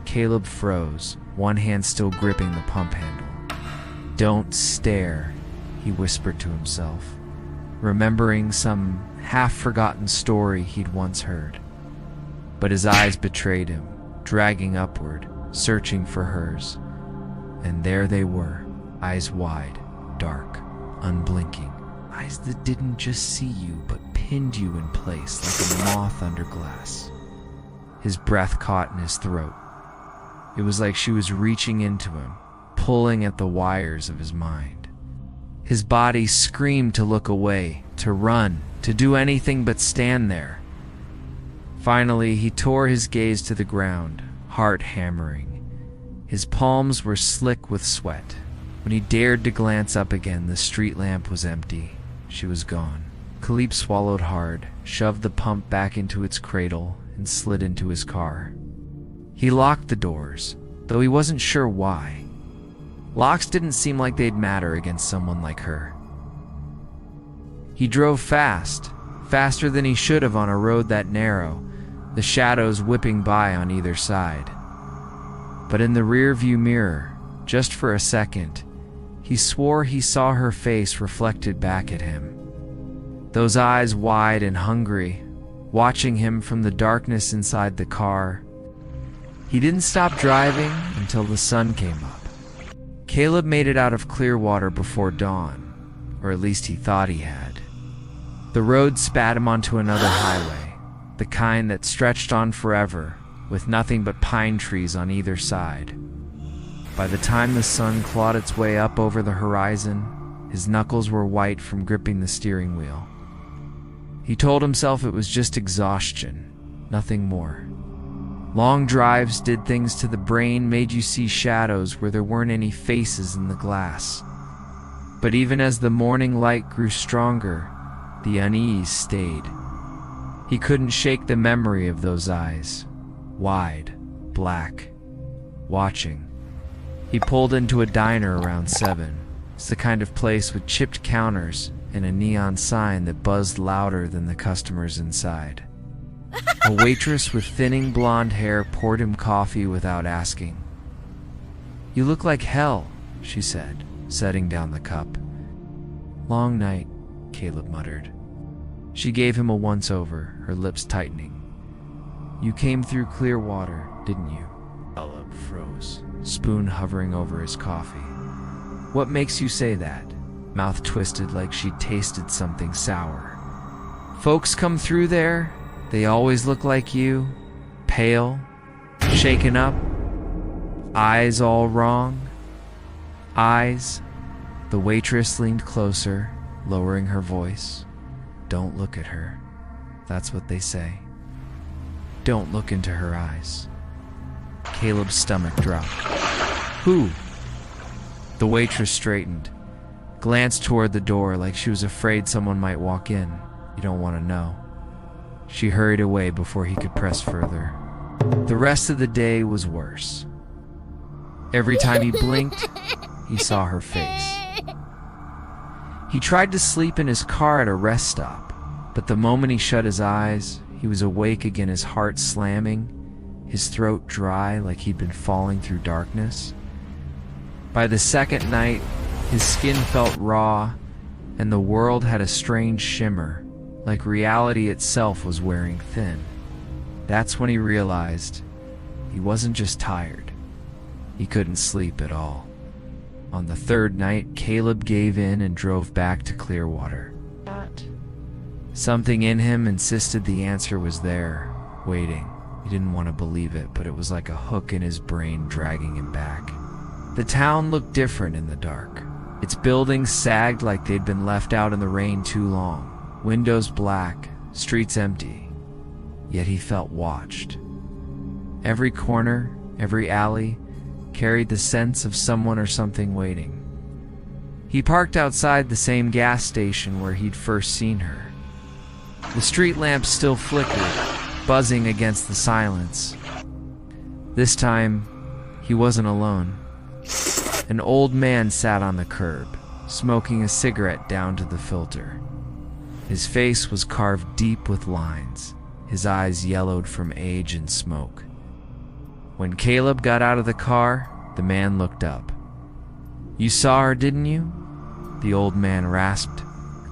Caleb froze, one hand still gripping the pump handle. "Don't stare," he whispered to himself, remembering some half-forgotten story he'd once heard. But his eyes betrayed him, dragging upward, searching for hers. And there they were, eyes wide, dark, unblinking. Eyes that didn't just see you, but pinned you in place like a moth under glass. His breath caught in his throat. It was like she was reaching into him, pulling at the wires of his mind. His body screamed to look away, to run, to do anything but stand there. Finally, he tore his gaze to the ground, heart hammering. His palms were slick with sweat. When he dared to glance up again, the street lamp was empty. She was gone. Caleb swallowed hard, shoved the pump back into its cradle, and slid into his car. He locked the doors, though he wasn't sure why. Locks didn't seem like they'd matter against someone like her. He drove fast, faster than he should have on a road that narrow, the shadows whipping by on either side. But in the rear-view mirror, just for a second, he swore he saw her face reflected back at him. Those eyes wide and hungry, watching him from the darkness inside the car. He didn't stop driving until the sun came up. Caleb made it out of Clearwater before dawn, or at least he thought he had. The road spat him onto another highway, the kind that stretched on forever, with nothing but pine trees on either side. By the time the sun clawed its way up over the horizon, his knuckles were white from gripping the steering wheel. He told himself it was just exhaustion, nothing more. Long drives did things to the brain, made you see shadows where there weren't any faces in the glass. But even as the morning light grew stronger, the unease stayed. He couldn't shake the memory of those eyes, wide, black, watching. He pulled into a diner around 7. It's the kind of place with chipped counters and a neon sign that buzzed louder than the customers inside. A waitress with thinning blonde hair poured him coffee without asking. "You look like hell," she said, setting down the cup. "Long night," Caleb muttered. She gave him a once-over, her lips tightening. "You came through Clearwater, didn't you?" Caleb froze, spoon hovering over his coffee. "What makes you say that?" Mouth twisted like she'd tasted something sour. "Folks come through there, they always look like you, pale, shaken up, eyes all wrong." Eyes? The waitress leaned closer, lowering her voice. "Don't look at her. That's what they say. Don't look into her eyes." Caleb's stomach dropped. "Who?" The waitress straightened, glanced toward the door like she was afraid someone might walk in. "You don't want to know." She hurried away before he could press further. The rest of the day was worse. Every time he blinked, he saw her face. He tried to sleep in his car at a rest stop, but the moment he shut his eyes, he was awake again, his heart slamming, his throat dry like he'd been falling through darkness. By the second night, his skin felt raw, and the world had a strange shimmer, like reality itself was wearing thin. That's when he realized he wasn't just tired. He couldn't sleep at all. On the third night, Caleb gave in and drove back to Clearwater. That. Something in him insisted the answer was there, waiting. He didn't want to believe it, but it was like a hook in his brain dragging him back. The town looked different in the dark. Its buildings sagged like they'd been left out in the rain too long. Windows black, streets empty. Yet he felt watched. Every corner, every alley, carried the sense of someone or something waiting. He parked outside the same gas station where he'd first seen her. The street lamps still flickered, buzzing against the silence. This time, he wasn't alone. An old man sat on the curb, smoking a cigarette down to the filter. His face was carved deep with lines, his eyes yellowed from age and smoke. When Caleb got out of the car, the man looked up. "You saw her, didn't you?" the old man rasped.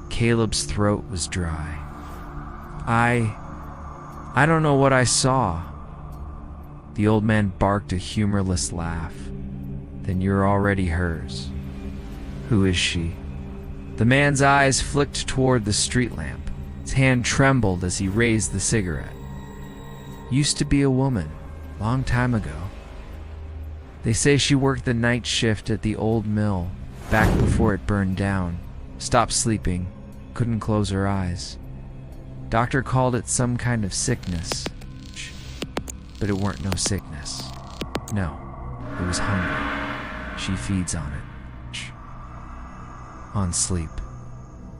Caleb's throat was dry. I don't know what I saw." The old man barked a humorless laugh. "Then you're already hers." "Who is she?" The man's eyes flicked toward the street lamp. His hand trembled as he raised the cigarette. Used to be a woman, long time ago. They say she worked the night shift at the old mill, back before it burned down. Stopped sleeping, couldn't close her eyes. Doctor called it some kind of sickness, but it weren't no sickness. No, it was hunger. She feeds on it. On sleep.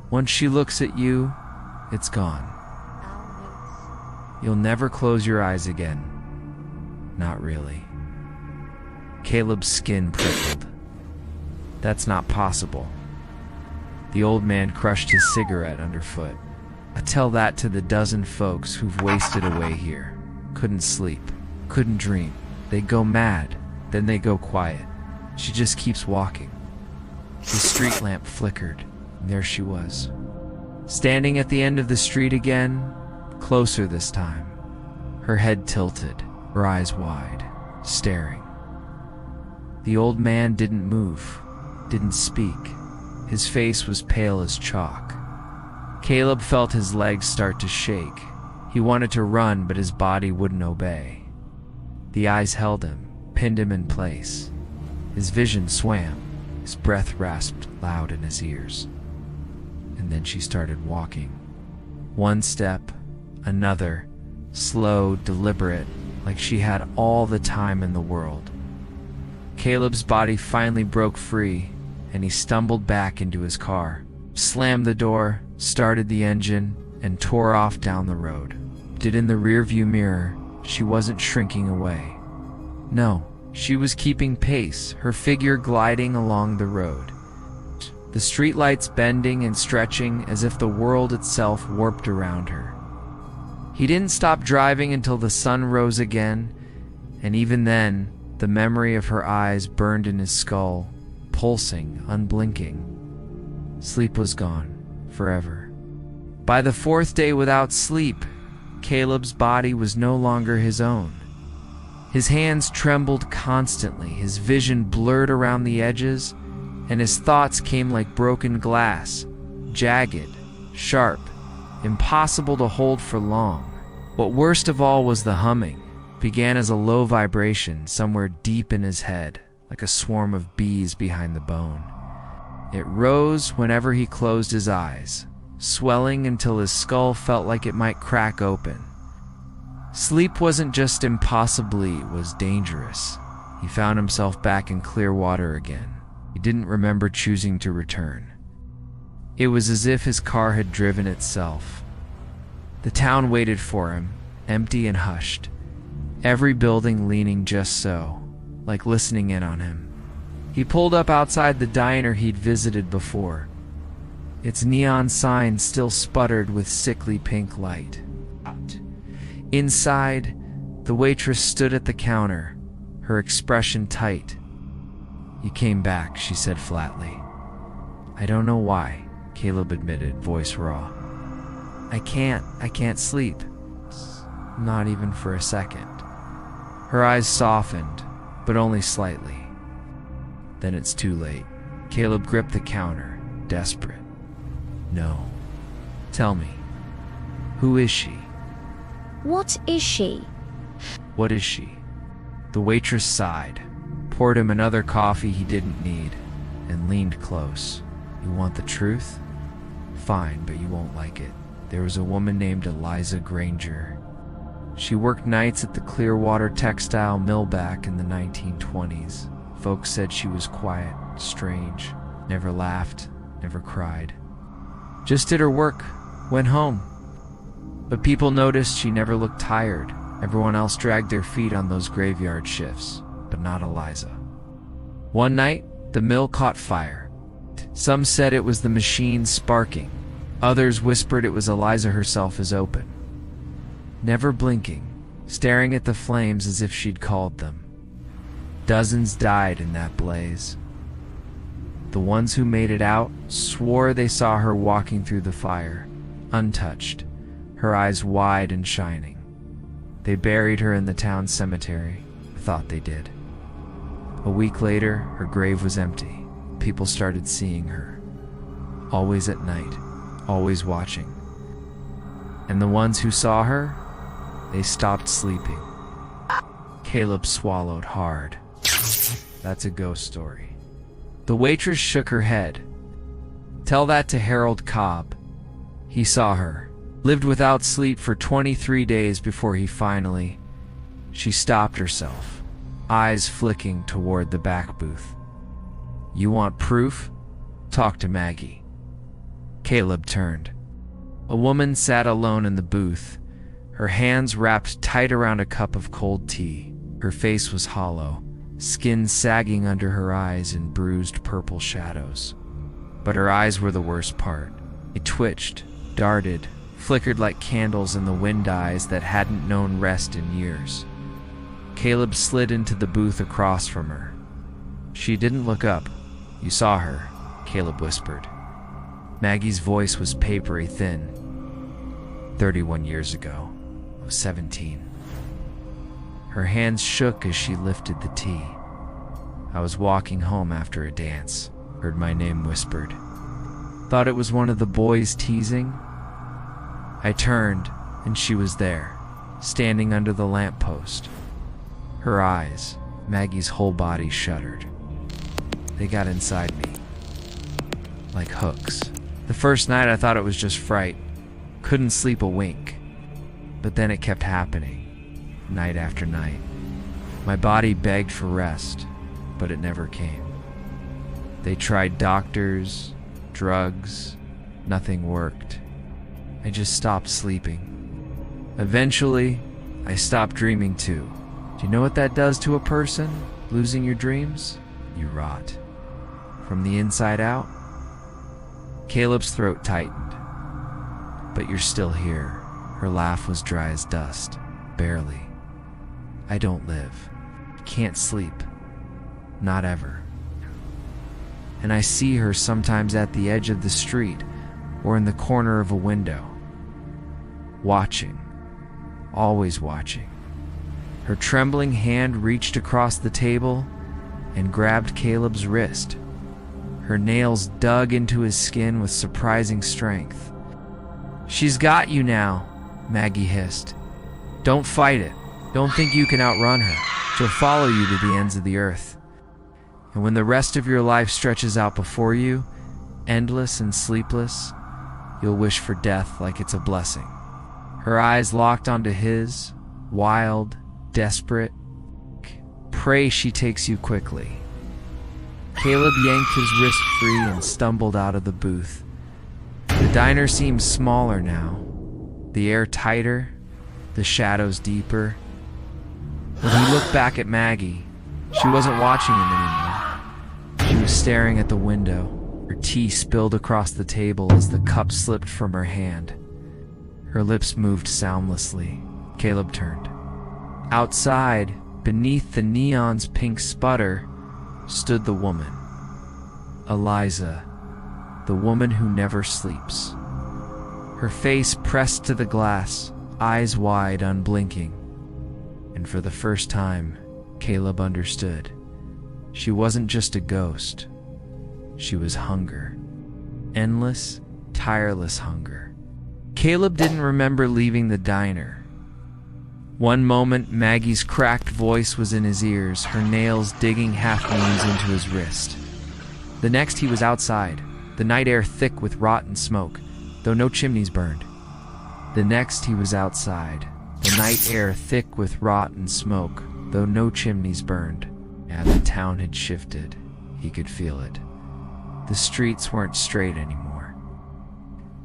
Once she looks at you, it's gone. You'll never close your eyes again. Not really. Caleb's skin prickled. That's not possible. The old man crushed his cigarette underfoot. I tell that to the dozen folks who've wasted away here. Couldn't sleep, couldn't dream. They go mad, then they go quiet. She just keeps walking. The street lamp flickered, and there she was. Standing at the end of the street again, closer this time. Her head tilted, her eyes wide, staring. The old man didn't move, didn't speak. His face was pale as chalk. Caleb felt his legs start to shake. He wanted to run, but his body wouldn't obey. The eyes held him, pinned him in place. His vision swam, his breath rasped loud in his ears. And then she started walking. One step, another, slow, deliberate, like she had all the time in the world. Caleb's body finally broke free, and he stumbled back into his car, slammed the door, started the engine, and tore off down the road. But in the rearview mirror, she wasn't shrinking away. No, she was keeping pace, her figure gliding along the road. The streetlights bending and stretching as if the world itself warped around her. He didn't stop driving until the sun rose again, and even then, the memory of her eyes burned in his skull, pulsing, unblinking. Sleep was gone, forever. By the fourth day without sleep, Caleb's body was no longer his own. His hands trembled constantly, his vision blurred around the edges, and his thoughts came like broken glass, jagged, sharp, impossible to hold for long. What worst of all was the humming. Began as a low vibration somewhere deep in his head, like a swarm of bees behind the bone. It rose whenever he closed his eyes, swelling until his skull felt like it might crack open. Sleep wasn't just impossibly, it was dangerous. He found himself back in clear water again. He didn't remember choosing to return. It was as if his car had driven itself. The town waited for him, empty and hushed. Every building leaning just so, like listening in on him. He pulled up outside the diner he'd visited before. Its neon sign still sputtered with sickly pink light. Inside, the waitress stood at the counter, her expression tight. "You came back," she said flatly. "I don't know why," Caleb admitted, voice raw. I can't sleep. Not even for a second." Her eyes softened, but only slightly. Then it's too late. Caleb gripped the counter, desperate. "No. Tell me. Who is she?" What is she? "What is she?" The waitress sighed, poured him another coffee he didn't need, and leaned close. "You want the truth? Fine, but you won't like it. There was a woman named Eliza Granger. She worked nights at the Clearwater textile mill back in the 1920s. Folks said she was quiet, strange, never laughed, never cried. Just did her work, went home. But people noticed she never looked tired. Everyone else dragged their feet on those graveyard shifts, but not Eliza. One night, the mill caught fire. Some said it was the machine sparking. Others whispered it was Eliza herself as open. Never blinking, staring at the flames as if she'd called them. Dozens died in that blaze. The ones who made it out swore they saw her walking through the fire, untouched, her eyes wide and shining. They buried her in the town cemetery, thought they did. A week later, her grave was empty. People started seeing her. Always at night, always watching. And the ones who saw her, they stopped sleeping. Caleb swallowed hard. That's a ghost story. The waitress shook her head. Tell that to Harold Cobb. He saw her. Lived without sleep for 23 days before he finally... She stopped herself, eyes flicking toward the back booth. You want proof? Talk to Maggie. Caleb turned. A woman sat alone in the booth, her hands wrapped tight around a cup of cold tea. Her face was hollow, skin sagging under her eyes in bruised purple shadows. But her eyes were the worst part. They twitched, darted, flickered like candles in the wind eyes that hadn't known rest in years. Caleb slid into the booth across from her. She didn't look up. You saw her, Caleb whispered. Maggie's voice was papery thin. 31 years ago. I was 17. Her hands shook as she lifted the tea. I was walking home after a dance. Heard my name whispered. Thought it was one of the boys teasing. I turned, and she was there, standing under the lamppost. Her eyes, Maggie's whole body shuddered. They got inside me, like hooks. The first night I thought it was just fright. Couldn't sleep a wink. But then it kept happening, night after night. My body begged for rest, but it never came. They tried doctors, drugs, nothing worked. I just stopped sleeping. Eventually, I stopped dreaming too. Do you know what that does to a person, losing your dreams? You rot. From the inside out? Caleb's throat tightened. But you're still here. Her laugh was dry as dust. Barely. I don't live. Can't sleep. Not ever. And I see her sometimes at the edge of the street or in the corner of a window. Watching. Always watching. Her trembling hand reached across the table and grabbed Caleb's wrist. Her nails dug into his skin with surprising strength. She's got you now, Maggie hissed. Don't fight it. Don't think you can outrun her. She'll follow you to the ends of the earth. And when the rest of your life stretches out before you, endless and sleepless, you'll wish for death like it's a blessing. Her eyes locked onto his, wild, desperate. Pray she takes you quickly. Caleb yanked his wrist free and stumbled out of the booth. The diner seemed smaller now, the air tighter, the shadows deeper. When he looked back at Maggie, she wasn't watching him anymore. She was staring at the window. Her tea spilled across the table as the cup slipped from her hand. Her lips moved soundlessly. Caleb turned. Outside, beneath the neon's pink sputter, stood the woman. Eliza, the woman who never sleeps. Her face pressed to the glass, eyes wide, unblinking. And for the first time, Caleb understood. She wasn't just a ghost. She was hunger. Endless, tireless hunger. Caleb didn't remember leaving the diner. One moment, Maggie's cracked voice was in his ears, her nails digging half-moons into his wrist. The next, he was outside, the night air thick with rotten smoke, though no chimneys burned. The next, he was outside, the night air thick with rotten smoke, though no chimneys burned. And the town had shifted. He could feel it. The streets weren't straight anymore.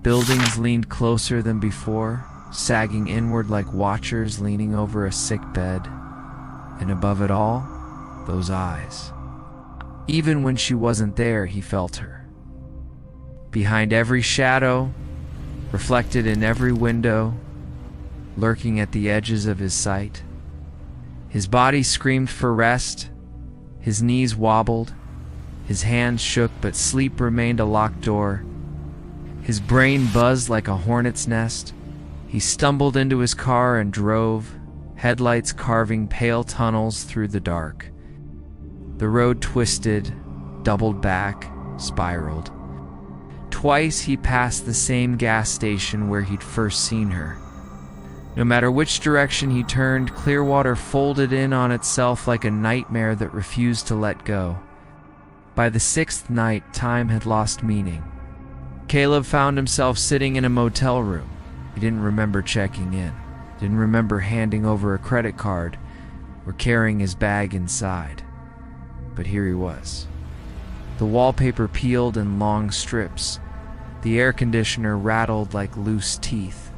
Buildings leaned closer than before, sagging inward like watchers leaning over a sick bed. And above it all, those eyes. Even when she wasn't there, he felt her. Behind every shadow, reflected in every window, lurking at the edges of his sight. His body screamed for rest, his knees wobbled, his hands shook, but sleep remained a locked door. His brain buzzed like a hornet's nest. He stumbled into his car and drove, headlights carving pale tunnels through the dark. The road twisted, doubled back, spiraled. Twice he passed the same gas station where he'd first seen her. No matter which direction he turned, Clearwater folded in on itself like a nightmare that refused to let go. By the sixth night, time had lost meaning. Caleb found himself sitting in a motel room. He didn't remember checking in, didn't remember handing over a credit card or carrying his bag inside. But here he was. The wallpaper peeled in long strips. The air conditioner rattled like loose teeth.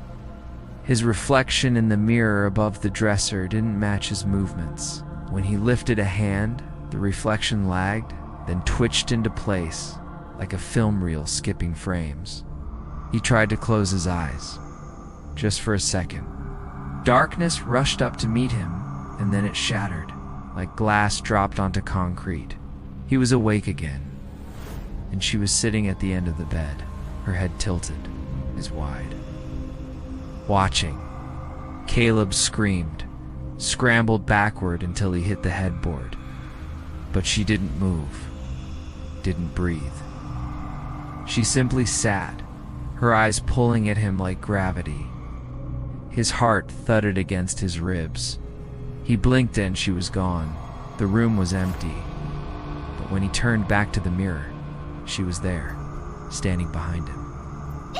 His reflection in the mirror above the dresser didn't match his movements. When he lifted a hand, the reflection lagged, then twitched into place like a film reel skipping frames. He tried to close his eyes, just for a second. Darkness rushed up to meet him, and then it shattered, like glass dropped onto concrete. He was awake again, and she was sitting at the end of the bed, her head tilted, eyes wide. Watching. Caleb screamed, scrambled backward until he hit the headboard. But she didn't move, didn't breathe. She simply sat, her eyes pulling at him like gravity. His heart thudded against his ribs. He blinked and she was gone. The room was empty. But when he turned back to the mirror, she was there, standing behind him.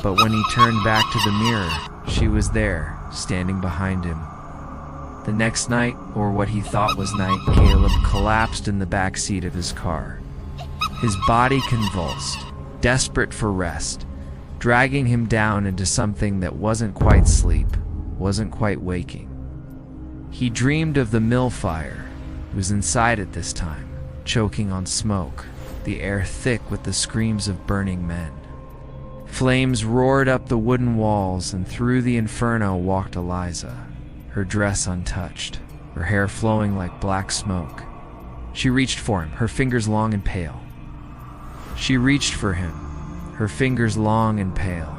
But when he turned back to the mirror, she was there, standing behind him. The next night, or what he thought was night, Caleb collapsed in the back seat of his car. His body convulsed, desperate for rest, dragging him down into something that wasn't quite sleep, wasn't quite waking. He dreamed of the mill fire. He was inside it this time, choking on smoke, the air thick with the screams of burning men. Flames roared up the wooden walls, and through the inferno walked Eliza, her dress untouched, her hair flowing like black smoke. She reached for him, her fingers long and pale. She reached for him, her fingers long and pale.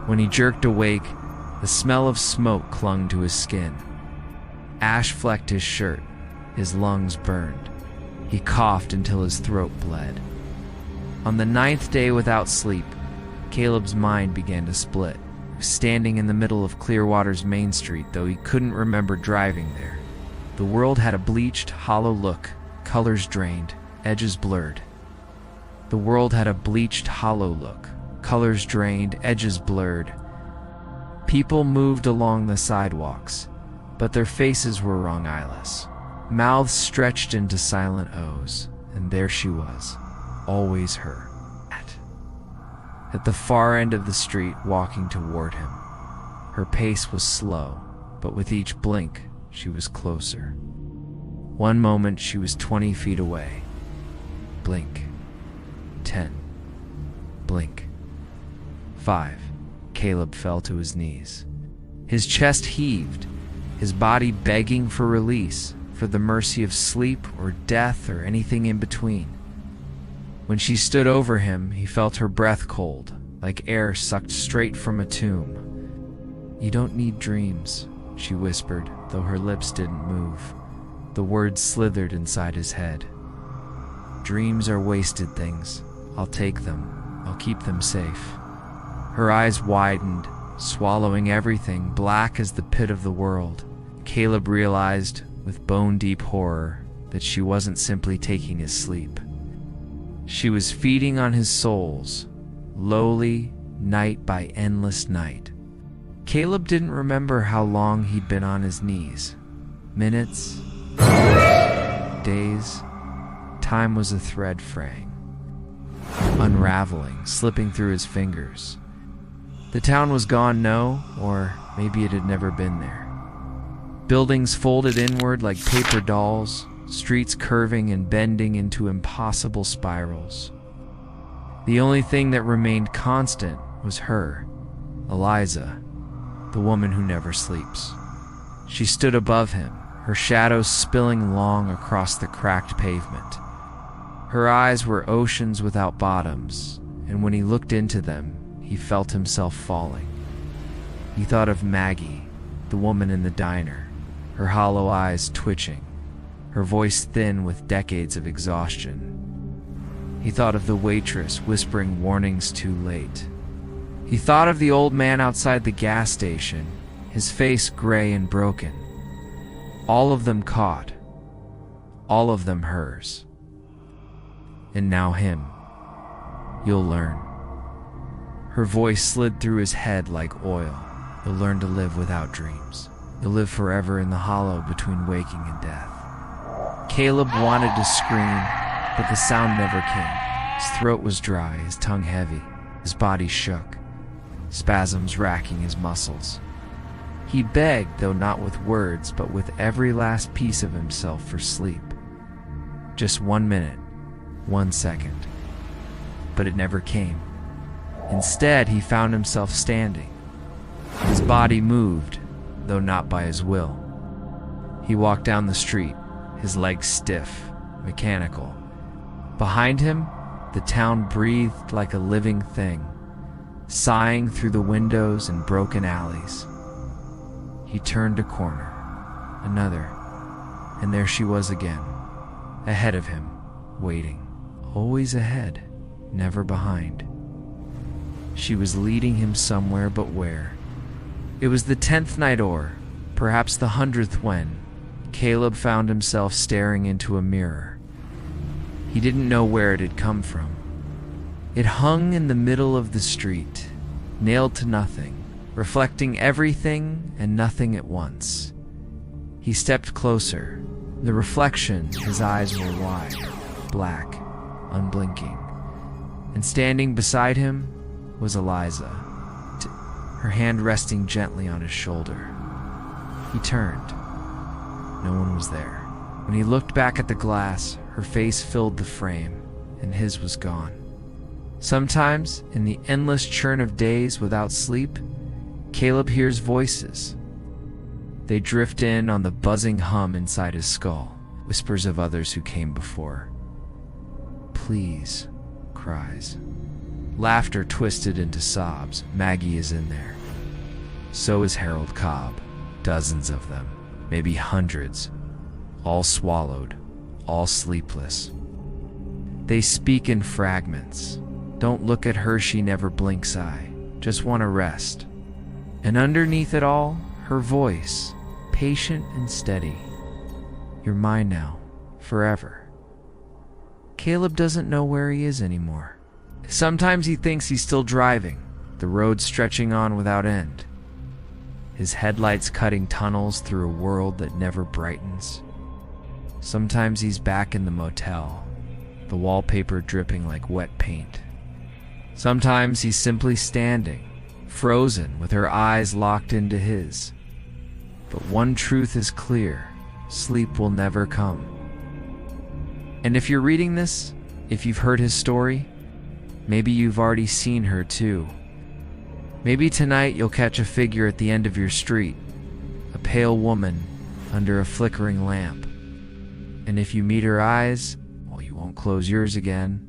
When he jerked awake, the smell of smoke clung to his skin. Ash flecked his shirt, his lungs burned. He coughed until his throat bled. On the 9th day without sleep, Caleb's mind began to split. He was standing in the middle of Clearwater's Main Street, though he couldn't remember driving there. The world had a bleached, hollow look, colors drained, edges blurred. The world had a bleached, hollow look, colors drained, edges blurred. People moved along the sidewalks, but their faces were wrong eyeless. Mouths stretched into silent O's, and there she was, always her. At the far end of the street, walking toward him. Her pace was slow, but with each blink, she was closer. One moment, she was 20 feet away. Blink. 10. Blink. 5. Caleb fell to his knees. His chest heaved, his body begging for release, for the mercy of sleep or death or anything in between. When she stood over him, he felt her breath cold, like air sucked straight from a tomb. "You don't need dreams," she whispered, though her lips didn't move. The words slithered inside his head. "Dreams are wasted things. I'll take them. I'll keep them safe." Her eyes widened, swallowing everything, black as the pit of the world. Caleb realized, with bone-deep horror, that she wasn't simply taking his sleep. She was feeding on his souls, lowly, night by endless night. Caleb didn't remember how long he'd been on his knees. Minutes, days. Time was a thread fraying, unraveling, slipping through his fingers. The town was gone, no, or maybe it had never been there. Buildings folded inward like paper dolls, streets curving and bending into impossible spirals. The only thing that remained constant was her, Eliza, the woman who never sleeps. She stood above him, her shadow spilling long across the cracked pavement. Her eyes were oceans without bottoms, and when he looked into them, he felt himself falling. He thought of Maggie, the woman in the diner, her hollow eyes twitching, her voice thin with decades of exhaustion. He thought of the waitress whispering warnings too late. He thought of the old man outside the gas station, his face gray and broken. All of them caught. All of them hers. And now him. You'll learn. Her voice slid through his head like oil. You'll learn to live without dreams. You'll live forever in the hollow between waking and death. Caleb wanted to scream, but the sound never came. His throat was dry, his tongue heavy, his body shook, spasms racking his muscles. He begged, though not with words, but with every last piece of himself for sleep. Just 1 minute, 1 second. But it never came. Instead, he found himself standing. His body moved, though not by his will. He walked down the street, his legs stiff, mechanical. Behind him, the town breathed like a living thing, sighing through the windows and broken alleys. He turned a corner, another, and there she was again, ahead of him, waiting. Always ahead, never behind. She was leading him somewhere, but where? It was the 10th night, or perhaps the 100th, when Caleb found himself staring into a mirror. He didn't know where it had come from. It hung in the middle of the street, nailed to nothing, reflecting everything and nothing at once. He stepped closer. The reflection, his eyes were wide, black, unblinking. And standing beside him was Eliza, her hand resting gently on his shoulder. He turned. No one was there. When he looked back at the glass, her face filled the frame, and his was gone. Sometimes, in the endless churn of days without sleep, Caleb hears voices. They drift in on the buzzing hum inside his skull, whispers of others who came before. Please, cries. Laughter twisted into sobs. Maggie is in there. So is Harold Cobb. Dozens of them, maybe hundreds, all swallowed, all sleepless. They speak in fragments. Don't look at her, she never blinks eye. Just want to rest. And underneath it all, her voice, patient and steady. You're mine now, forever. Caleb doesn't know where he is anymore. Sometimes he thinks he's still driving, the road stretching on without end. His headlights cutting tunnels through a world that never brightens. Sometimes he's back in the motel, the wallpaper dripping like wet paint. Sometimes he's simply standing, frozen with her eyes locked into his. But one truth is clear: sleep will never come. And if you're reading this, if you've heard his story, maybe you've already seen her too. Maybe tonight you'll catch a figure at the end of your street, a pale woman under a flickering lamp. And if you meet her eyes, well, you won't close yours again.